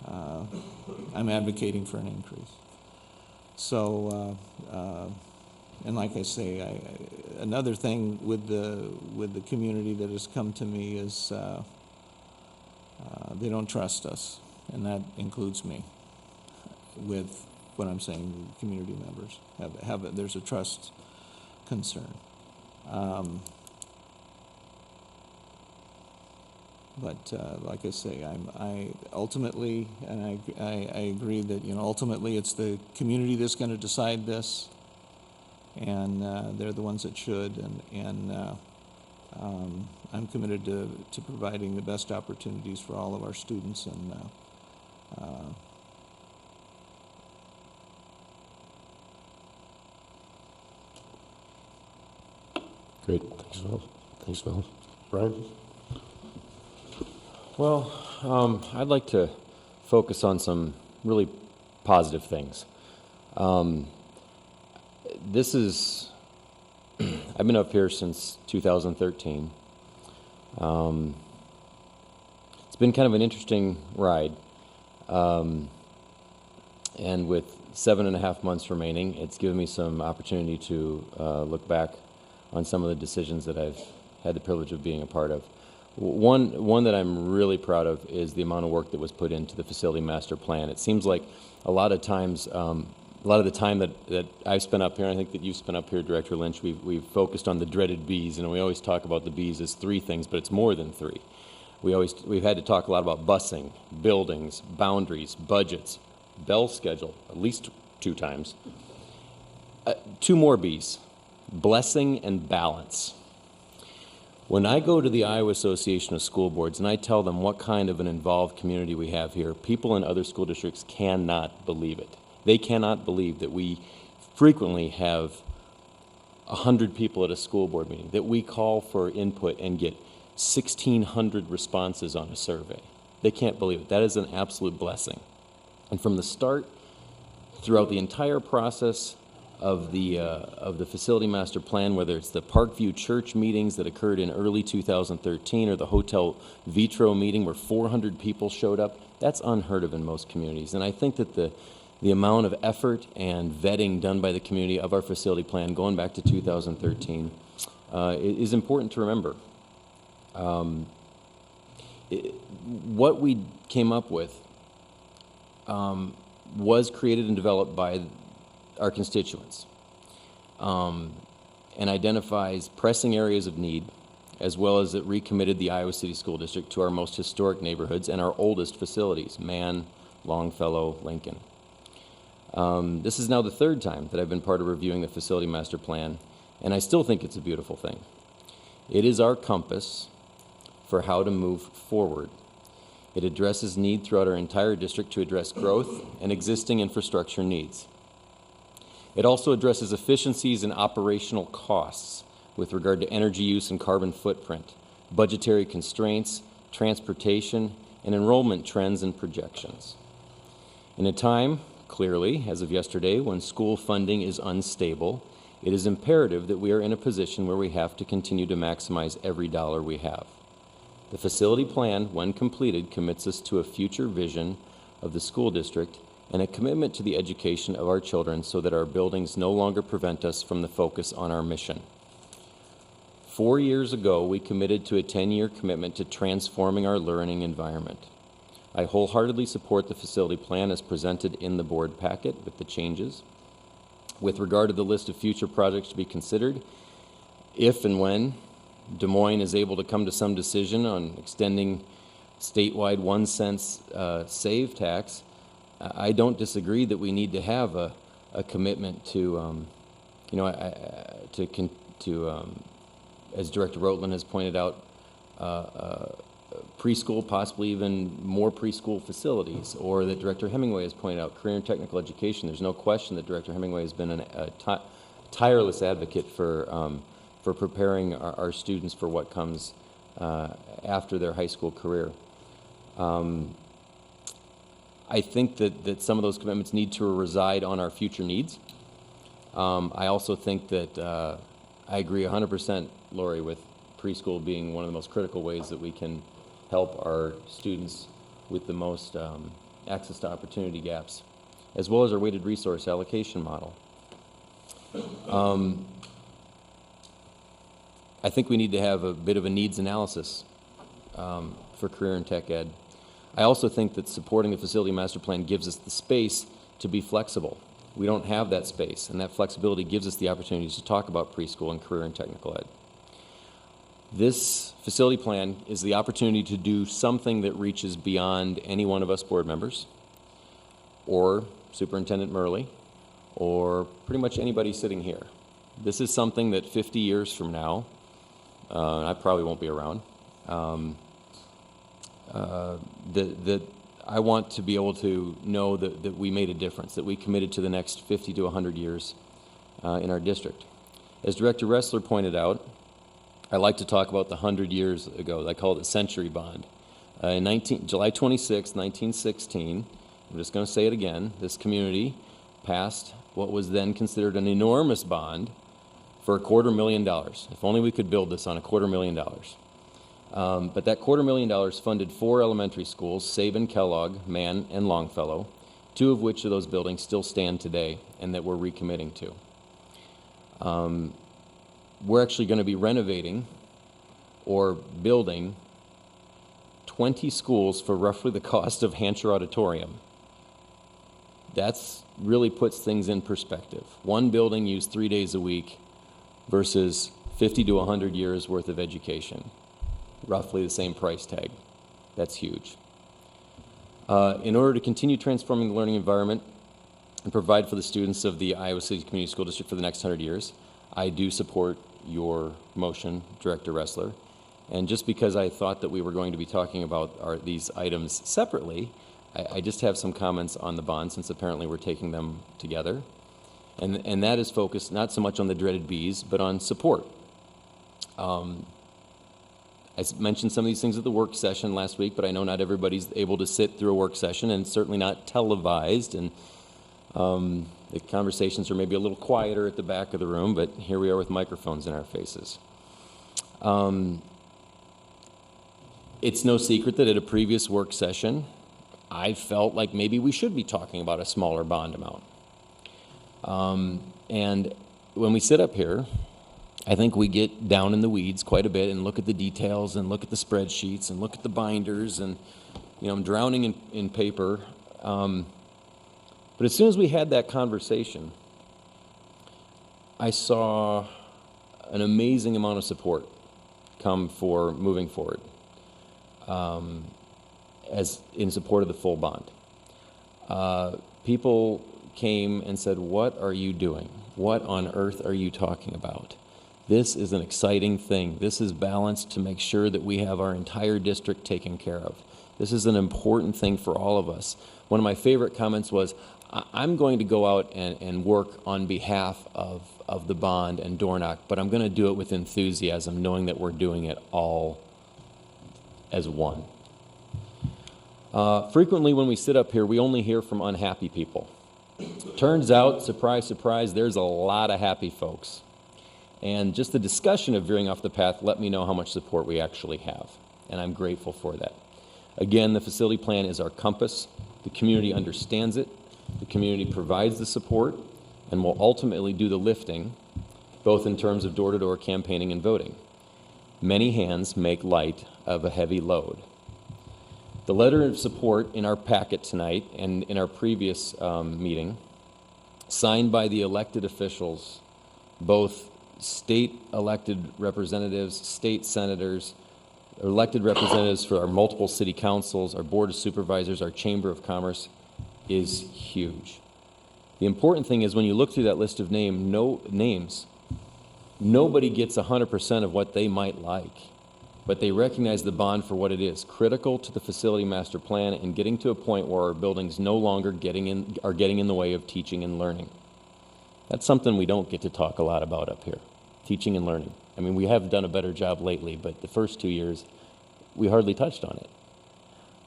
I'm advocating for an increase? So, and like I say, another thing with the community that has come to me is they don't trust us, and that includes me. With what I'm saying, community members there's a trust concern. But like I say, I ultimately, and I agree that ultimately it's the community that's going to decide this, and they're the ones that should, and I'm committed to providing the best opportunities for all of our students, and Great, thanks, Phil. Thanks, Phil. Brian? Well, I'd like to focus on some really positive things. This is, I've been up here since 2013. It's been kind of an interesting ride. And with 7.5 months remaining, it's given me some opportunity to look back on some of the decisions that I've had the privilege of being a part of. One that I'm really proud of is the amount of work that was put into the facility master plan. It seems like a lot of times, a lot of the time that I've spent up here, and I think that you've spent up here, Director Lynch, we've focused on the dreaded Bs, and we always talk about the Bs as 3 things, but it's more than 3. We've had to talk a lot about busing, buildings, boundaries, budgets, bell schedule, at least 2 times. 2 more Bs, blessing and balance. When I go to the Iowa Association of School Boards and I tell them what kind of an involved community we have here, people in other school districts cannot believe it. They cannot believe that we frequently have 100 people at a school board meeting, that we call for input and get 1,600 responses on a survey. They can't believe it. That is an absolute blessing. And from the start, throughout the entire process of the facility master plan, whether it's the Parkview Church meetings that occurred in early 2013 or the Hotel Vitro meeting where 400 people showed up, that's unheard of in most communities. And I think that the amount of effort and vetting done by the community of our facility plan going back to 2013 is important to remember. What we came up with was created and developed by our constituents. And and identifies pressing areas of need, as well as it recommitted the Iowa City School District to our most historic neighborhoods and our oldest facilities, Mann, Longfellow, Lincoln. This is now the third time that I've been part of reviewing the facility master plan, and I still think it's a beautiful thing. It is our compass for how to move forward. It addresses need throughout our entire district to address growth and existing infrastructure needs. It also addresses efficiencies and operational costs with regard to energy use and carbon footprint, budgetary constraints, transportation, and enrollment trends and projections. In a time, clearly, as of yesterday, when school funding is unstable, it is imperative that we are in a position where we have to continue to maximize every dollar we have. The facility plan, when completed, commits us to a future vision of the school district and a commitment to the education of our children so that our buildings no longer prevent us from the focus on our mission. 4 years ago, we committed to a 10-year commitment to transforming our learning environment. I wholeheartedly support the facility plan as presented in the board packet with the changes. With regard to the list of future projects to be considered, if and when Des Moines is able to come to some decision on extending statewide 1 cent save tax, I don't disagree that we need to have a commitment to, as Director Rotland has pointed out, preschool, possibly even more preschool facilities, or that Director Hemingway has pointed out, career and technical education. There's no question that Director Hemingway has been a tireless advocate for preparing our students for what comes after their high school career. I think that some of those commitments need to reside on our future needs. I also think that I agree 100%, Lori, with preschool being one of the most critical ways that we can help our students with the most access to opportunity gaps, as well as our weighted resource allocation model. I think we need to have a bit of a needs analysis for career and tech ed. I also think that supporting the facility master plan gives us the space to be flexible. We don't have that space, and that flexibility gives us the opportunities to talk about preschool and career and technical ed. This facility plan is the opportunity to do something that reaches beyond any one of us board members, or Superintendent Murley, or pretty much anybody sitting here. This is something that 50 years from now, and I probably won't be around, that I want to be able to know that we made a difference, that we committed to the next 50 to 100 years in our district. As Director Ressler pointed out, I like to talk about the 100 years ago. I call it the Century Bond. July 26, 1916, I'm just going to say it again, this community passed what was then considered an enormous bond for $250,000. If only we could build this on $250,000. But that $250,000 funded 4 elementary schools, Sabin, Kellogg, Mann, and Longfellow, 2 of which of those buildings still stand today and that we're recommitting to. We're actually going to be renovating or building 20 schools for roughly the cost of Hancher Auditorium. That's really puts things in perspective. One building used 3 days a week versus 50 to 100 years worth of education. Roughly the same price tag. That's huge. In order to continue transforming the learning environment and provide for the students of the Iowa City Community School District for the next 100 years, I do support your motion, Director Ressler. And just because I thought that we were going to be talking about these items separately, I just have some comments on the bond, since apparently we're taking them together. And that is focused not so much on the dreaded Bs, but on support. I mentioned some of these things at the work session last week, but I know not everybody's able to sit through a work session, and certainly not televised. And the conversations are maybe a little quieter at the back of the room, but here we are with microphones in our faces. It's no secret that at a previous work session, I felt like maybe we should be talking about a smaller bond amount. And when we sit up here, I think we get down in the weeds quite a bit and look at the details and look at the spreadsheets and look at the binders, and I'm drowning in paper. But as soon as we had that conversation, I saw an amazing amount of support come for moving forward as in support of the full bond. People came and said, "What are you doing? What on earth are you talking about? This is an exciting thing. This is balanced to make sure that we have our entire district taken care of. This is an important thing for all of us." One of my favorite comments was, "I'm going to go out and work on behalf of the bond and Dornoch, but I'm going to do it with enthusiasm, knowing that we're doing it all as one." Frequently when we sit up here, we only hear from unhappy people. Turns out, surprise, surprise, there's a lot of happy folks. And just the discussion of veering off the path let me know how much support we actually have, and I'm grateful for that. Again, the facility plan is our compass. The community understands it. The community provides the support and will ultimately do the lifting, both in terms of door-to-door campaigning and voting. Many hands make light of a heavy load. The letter of support in our packet tonight and in our previous meeting, signed by the elected officials, both state elected representatives, state senators, elected representatives for our multiple city councils, our board of supervisors, our chamber of commerce, is huge. The important thing is when you look through that list of names, nobody gets 100% of what they might like, but they recognize the bond for what it is, critical to the facility master plan and getting to a point where our buildings no longer are getting in the way of teaching and learning. That's something we don't get to talk a lot about up here, teaching and learning. I mean, we have done a better job lately, but the first 2 years, we hardly touched on it.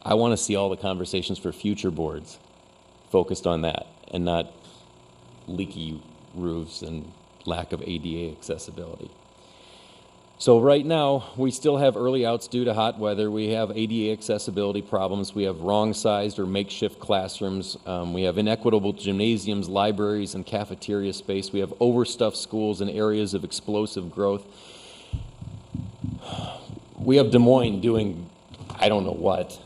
I want to see all the conversations for future boards focused on that and not leaky roofs and lack of ADA accessibility. So right now, we still have early outs due to hot weather. We have ADA accessibility problems. We have wrong-sized or makeshift classrooms. We have inequitable gymnasiums, libraries, and cafeteria space. We have overstuffed schools in areas of explosive growth. We have Des Moines doing I don't know what,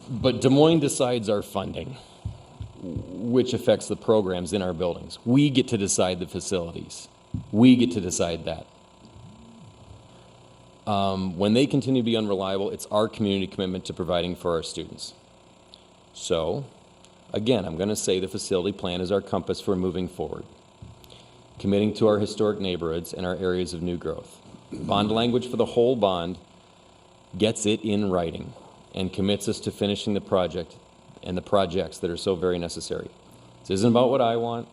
but Des Moines decides our funding, which affects the programs in our buildings. We get to decide the facilities. We get to decide that. When they continue to be unreliable, it's our community commitment to providing for our students. So, again, I'm going to say the facility plan is our compass for moving forward, committing to our historic neighborhoods and our areas of new growth. Bond language for the whole bond gets it in writing and commits us to finishing the project and the projects that are so very necessary. This isn't about what I want.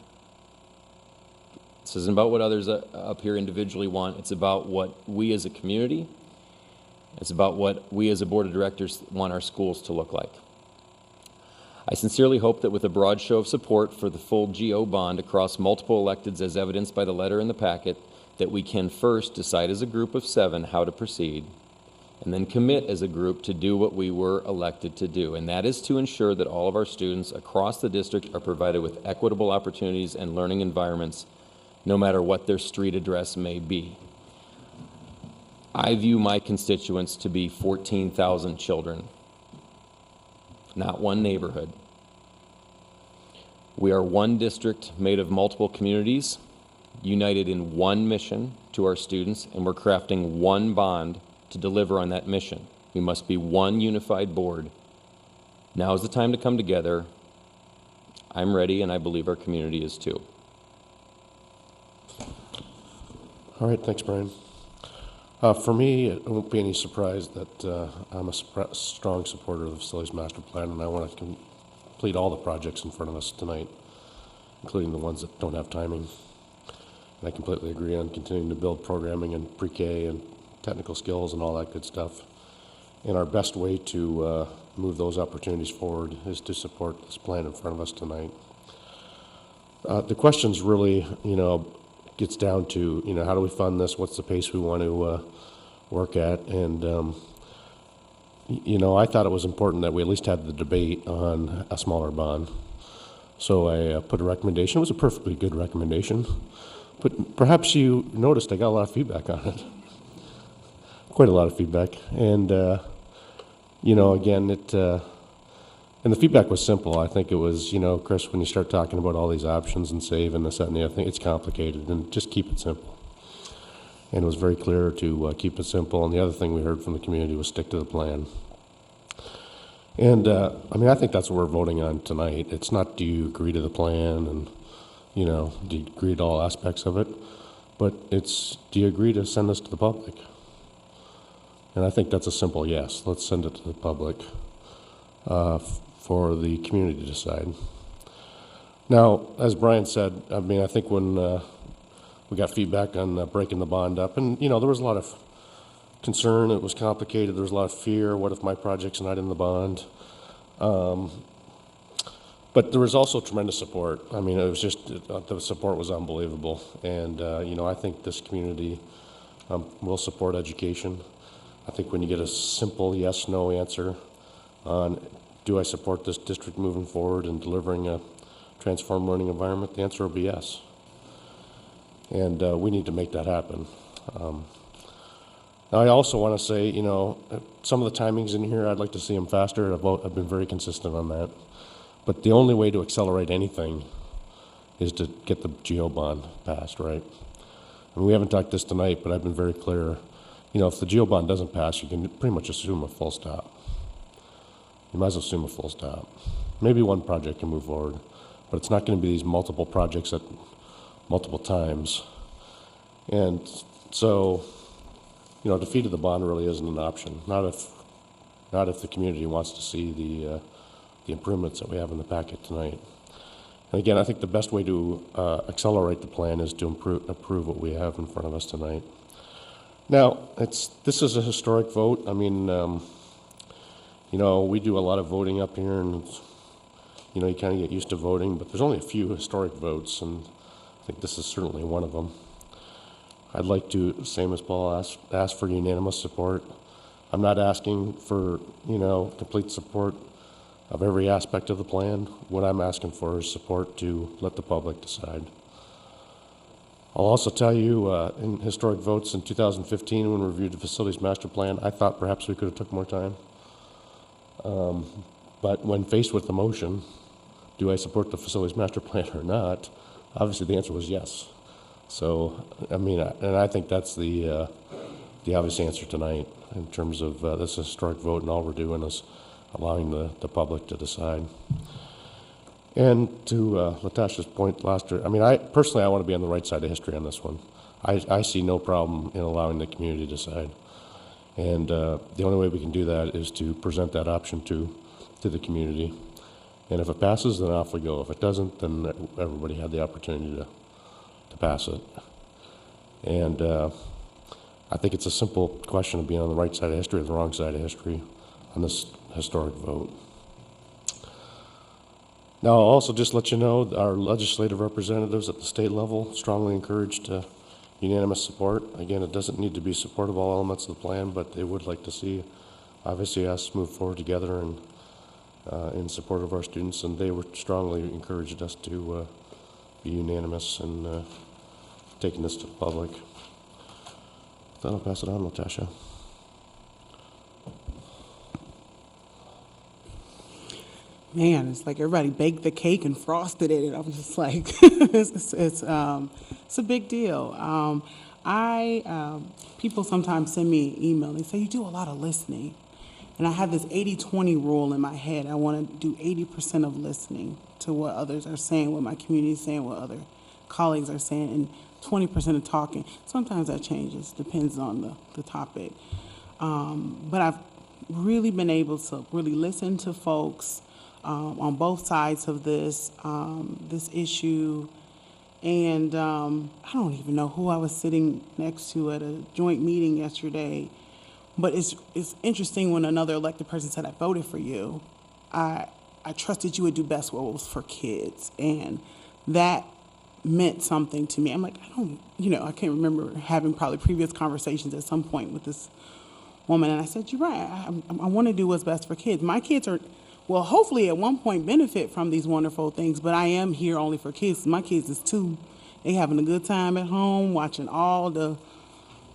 This isn't about what others up here individually want. It's about what we as a community, it's about what we as a board of directors want our schools to look like. I sincerely hope that with a broad show of support for the full GO bond across multiple electeds as evidenced by the letter in the packet, that we can first decide as a group of 7 how to proceed, and then commit as a group to do what we were elected to do, and that is to ensure that all of our students across the district are provided with equitable opportunities and learning environments, no matter what their street address may be. I view my constituents to be 14,000 children, not one neighborhood. We are one district made of multiple communities, united in one mission to our students, and we're crafting one bond to deliver on that mission. We must be one unified board. Now is the time to come together. I'm ready, and I believe our community is too. All right, thanks, Brian. For me, it won't be any surprise that I'm a strong supporter of the facilities master plan, and I want to complete all the projects in front of us tonight, including the ones that don't have timing. And I completely agree on continuing to build programming and pre-K and technical skills and all that good stuff. And our best way to move those opportunities forward is to support this plan in front of us tonight. The questions really, gets down to, how do we fund this? What's the pace we want to work at? And, I thought it was important that we at least had the debate on a smaller bond. So I put a recommendation. It was a perfectly good recommendation. But perhaps you noticed I got a lot of feedback on it. Quite a lot of feedback. And, again, and the feedback was simple. I think it was, Chris, when you start talking about all these options and save and this, that, and the other thing, it's complicated, and just keep it simple. And it was very clear to keep it simple. And the other thing we heard from the community was stick to the plan. And, I mean, I think that's what we're voting on tonight. It's not do you agree to the plan and, you know, do you agree to all aspects of it? But it's do you agree to send this to the public? And I think that's a simple yes. Let's send it to the public for the community to decide. Now, as Brian said, I mean, I think when we got feedback on breaking the bond up, and, you know, there was a lot of concern. It was complicated. There was a lot of fear. What if my project's not in the bond? But there was also tremendous support. I mean, it was just, the support was unbelievable. And, you know, I think this community will support education. I think when you get a simple yes, no answer on, do I support this district moving forward and delivering a transformed learning environment, the answer will be yes. And we need to make that happen. Now, I also want to say, you know, some of the timings in here, I'd like to see them faster. I've been very consistent on that. But the only way to accelerate anything is to get the GO bond passed, right? And we haven't talked this tonight, but I've been very clear. You know, if the GO bond doesn't pass, you can pretty much assume a full stop. You might as well assume a full stop. Maybe one project can move forward, but it's not going to be these multiple projects at multiple times. And so, you know, defeat of the bond really isn't an option. Not if the community wants to see the improvements that we have in the packet tonight. And again, I think the best way to accelerate the plan is to approve what we have in front of us tonight. Now, this is a historic vote. I mean, you know, we do a lot of voting up here, and you know, you kind of get used to voting, but there's only a few historic votes, and I think this is certainly one of them. I'd like to, same as Paul, ask for unanimous support. I'm not asking for, you know, complete support of every aspect of the plan. What I'm asking for is support to let the public decide. I'll also tell you, in historic votes in 2015, when we reviewed the facilities master plan, I thought perhaps we could have took more time. But when faced with the motion, do I support the facilities master plan or not? Obviously, the answer was yes. So, I mean, and I think that's the obvious answer tonight in terms of this historic vote, and all we're doing is allowing the public to decide. And to Latasha's point last year, I mean, I want to be on the right side of history on this one. I see no problem in allowing the community to decide. And the only way we can do that is to present that option to the community. And if it passes, then off we go. If it doesn't, then everybody had the opportunity to pass it. And I think it's a simple question of being on the right side of history or the wrong side of history on this historic vote. Now, I'll also just let you know, our legislative representatives at the state level strongly encouraged unanimous support. Again, it doesn't need to be support of all elements of the plan, but they would like to see, obviously, us move forward together and in support of our students, and they were strongly encouraged us to be unanimous in taking this to the public. Then I'll pass it on, Latasha. Man, it's like everybody baked the cake and frosted it, and I'm just like, it's a big deal. People sometimes send me an email. They say, you do a lot of listening. And I have this 80-20 rule in my head. I want to do 80% of listening to what others are saying, what my community is saying, what other colleagues are saying, and 20% of talking. Sometimes that changes, depends on the topic. But I've really been able to really listen to folks on both sides of this issue. And I don't even know who I was sitting next to at a joint meeting yesterday. But it's interesting when another elected person said, I voted for you. I trusted you would do best what was for kids. And that meant something to me. I'm like, I can't remember having probably previous conversations at some point with this woman. And I said, you're right. I want to do what's best for kids. My kids will hopefully at one point benefit from these wonderful things, but I am here only for kids. My kids is 2. They having a good time at home, watching all the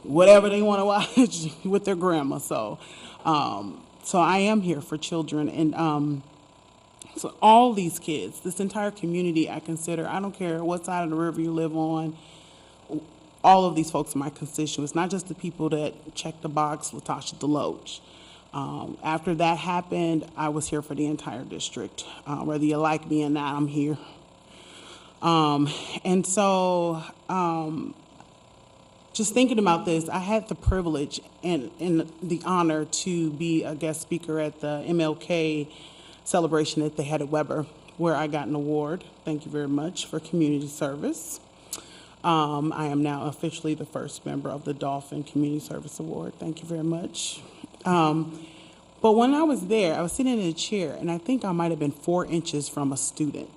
whatever they want to watch with their grandma. So I am here for children. And so all these kids, this entire community, I consider, I don't care what side of the river you live on, all of these folks are my constituents, not just the people that checked the box, Latasha Deloach. After that happened, I was here for the entire district. Whether you like me or not, I'm here. And so, just thinking about this, I had the privilege and the honor to be a guest speaker at the MLK celebration that they had at Weber, where I got an award. Thank you very much for community service. I am now officially the first member of the Dolphin Community Service Award. Thank you very much. But when I was there, I was sitting in a chair, and I think I might have been 4 inches from a student.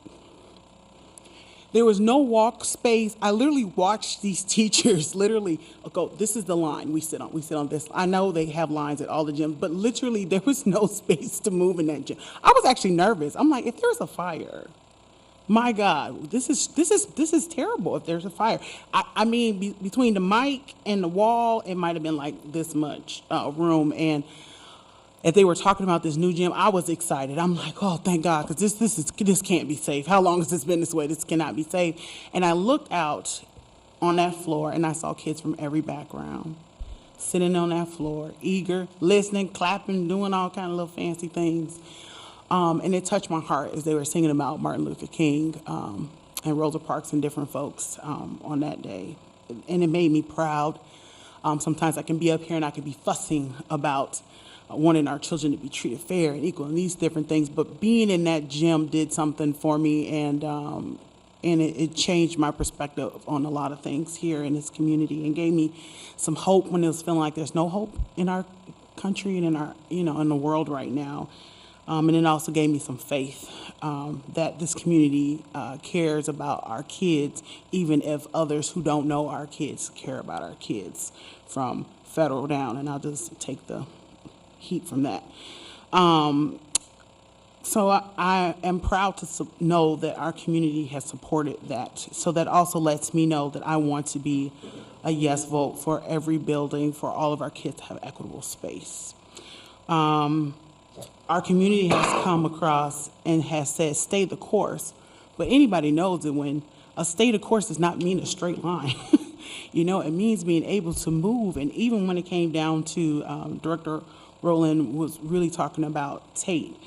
There was no walk space. I literally watched these teachers literally go, this is the line we sit on this. I know they have lines at all the gyms, but literally there was no space to move in that gym. I was actually nervous. I'm like, if there's a fire, my God, this is terrible if there's a fire. I mean, between the mic and the wall, it might have been like this much room. And if they were talking about this new gym, I was excited. I'm like, oh, thank God, because this can't be safe. How long has this been this way? This cannot be safe. And I looked out on that floor, and I saw kids from every background sitting on that floor, eager, listening, clapping, doing all kind of little fancy things. And it touched my heart as they were singing about Martin Luther King and Rosa Parks and different folks on that day. And it made me proud. Sometimes I can be up here and I can be fussing about wanting our children to be treated fair and equal and these different things. But being in that gym did something for me, and it changed my perspective on a lot of things here in this community and gave me some hope when it was feeling like there's no hope in our country and in our, in the world right now. And it also gave me some faith that this community cares about our kids, even if others who don't know our kids care about our kids, from federal down. And I'll just take the heat from that. So I am proud to know that our community has supported that. So that also lets me know that I want to be a yes vote for every building, for all of our kids to have equitable space. Our community has come across and has said, stay the course. But anybody knows that when a stay the course does not mean a straight line. It means being able to move. And even when it came down to Director Rowland was really talking about Tate,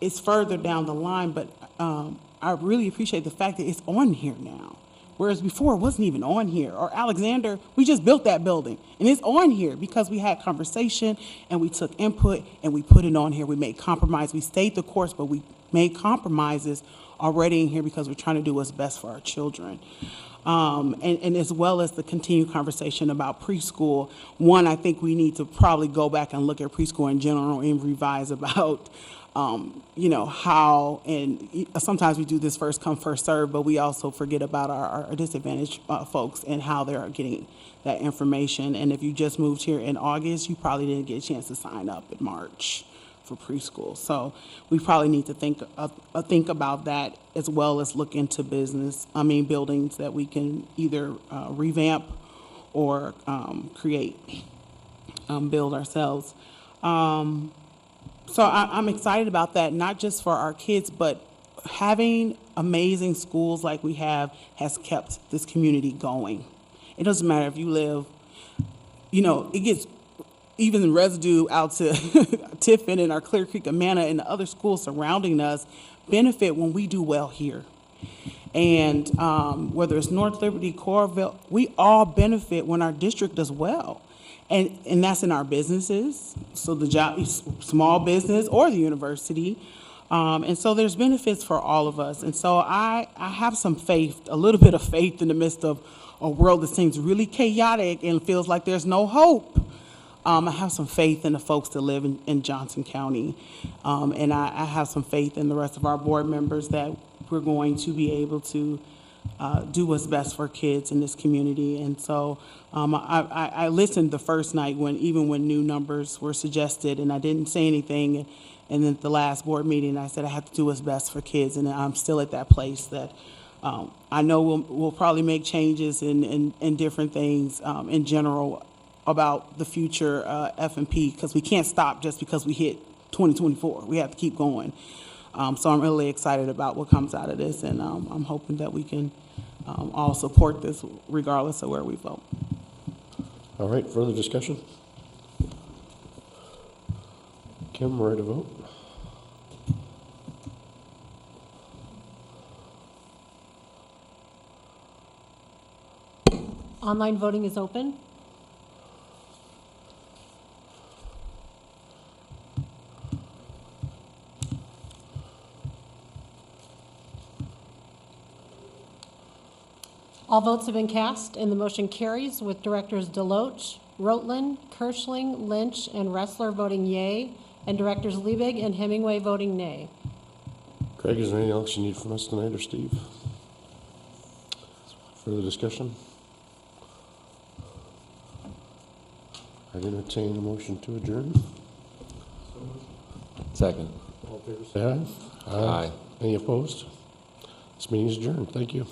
it's further down the line, but I really appreciate the fact that it's on here now. Whereas before it wasn't even on here. Or Alexander, we just built that building, and it's on here because we had conversation and we took input and we put it on here. We made compromise. We stayed the course, but we made compromises already in here because we're trying to do what's best for our children. And as well as the continued conversation about preschool. One, I think we need to probably go back and look at preschool in general and revise about how, and sometimes we do this first come, first serve, but we also forget about our disadvantaged folks and how they're getting that information. And if you just moved here in August, you probably didn't get a chance to sign up in March for preschool. So we probably need to think about that, as well as look into buildings that we can either revamp or create, build ourselves. So I'm excited about that, not just for our kids, but having amazing schools like we have has kept this community going. It doesn't matter if you live, it gets even the residue out to Tiffin and our Clear Creek, Amana, and the other schools surrounding us benefit when we do well here. And whether it's North Liberty, Coralville, we all benefit when our district does well. And that's in our businesses, so the job, small business or the university. And so there's benefits for all of us. And so I have some faith, a little bit of faith in the midst of a world that seems really chaotic and feels like there's no hope. I have some faith in the folks that live in Johnson County. And I have some faith in the rest of our board members that we're going to be able to do what's best for kids in this community. And so I listened the first night even when new numbers were suggested, and I didn't say anything. And then at the last board meeting, I said I have to do what's best for kids, and I'm still at that place that I know we'll probably make changes in different things in general about the future F&P, because we can't stop just because we hit 2024. We have to keep going. So I'm really excited about what comes out of this, and I'm hoping that we can all support this regardless of where we vote. All right, further discussion? Kim, ready to vote? Online voting is open. All votes have been cast, and the motion carries with Directors Deloach, Rotland, Kirschling, Lynch, and Ressler voting yea, and Directors Liebig and Hemingway voting nay. Craig, is there anything else you need from us tonight, or Steve? Further discussion? I'd entertain a motion to adjourn. Second. All in favor, say aye. Aye. Any opposed? This meeting is adjourned. Thank you.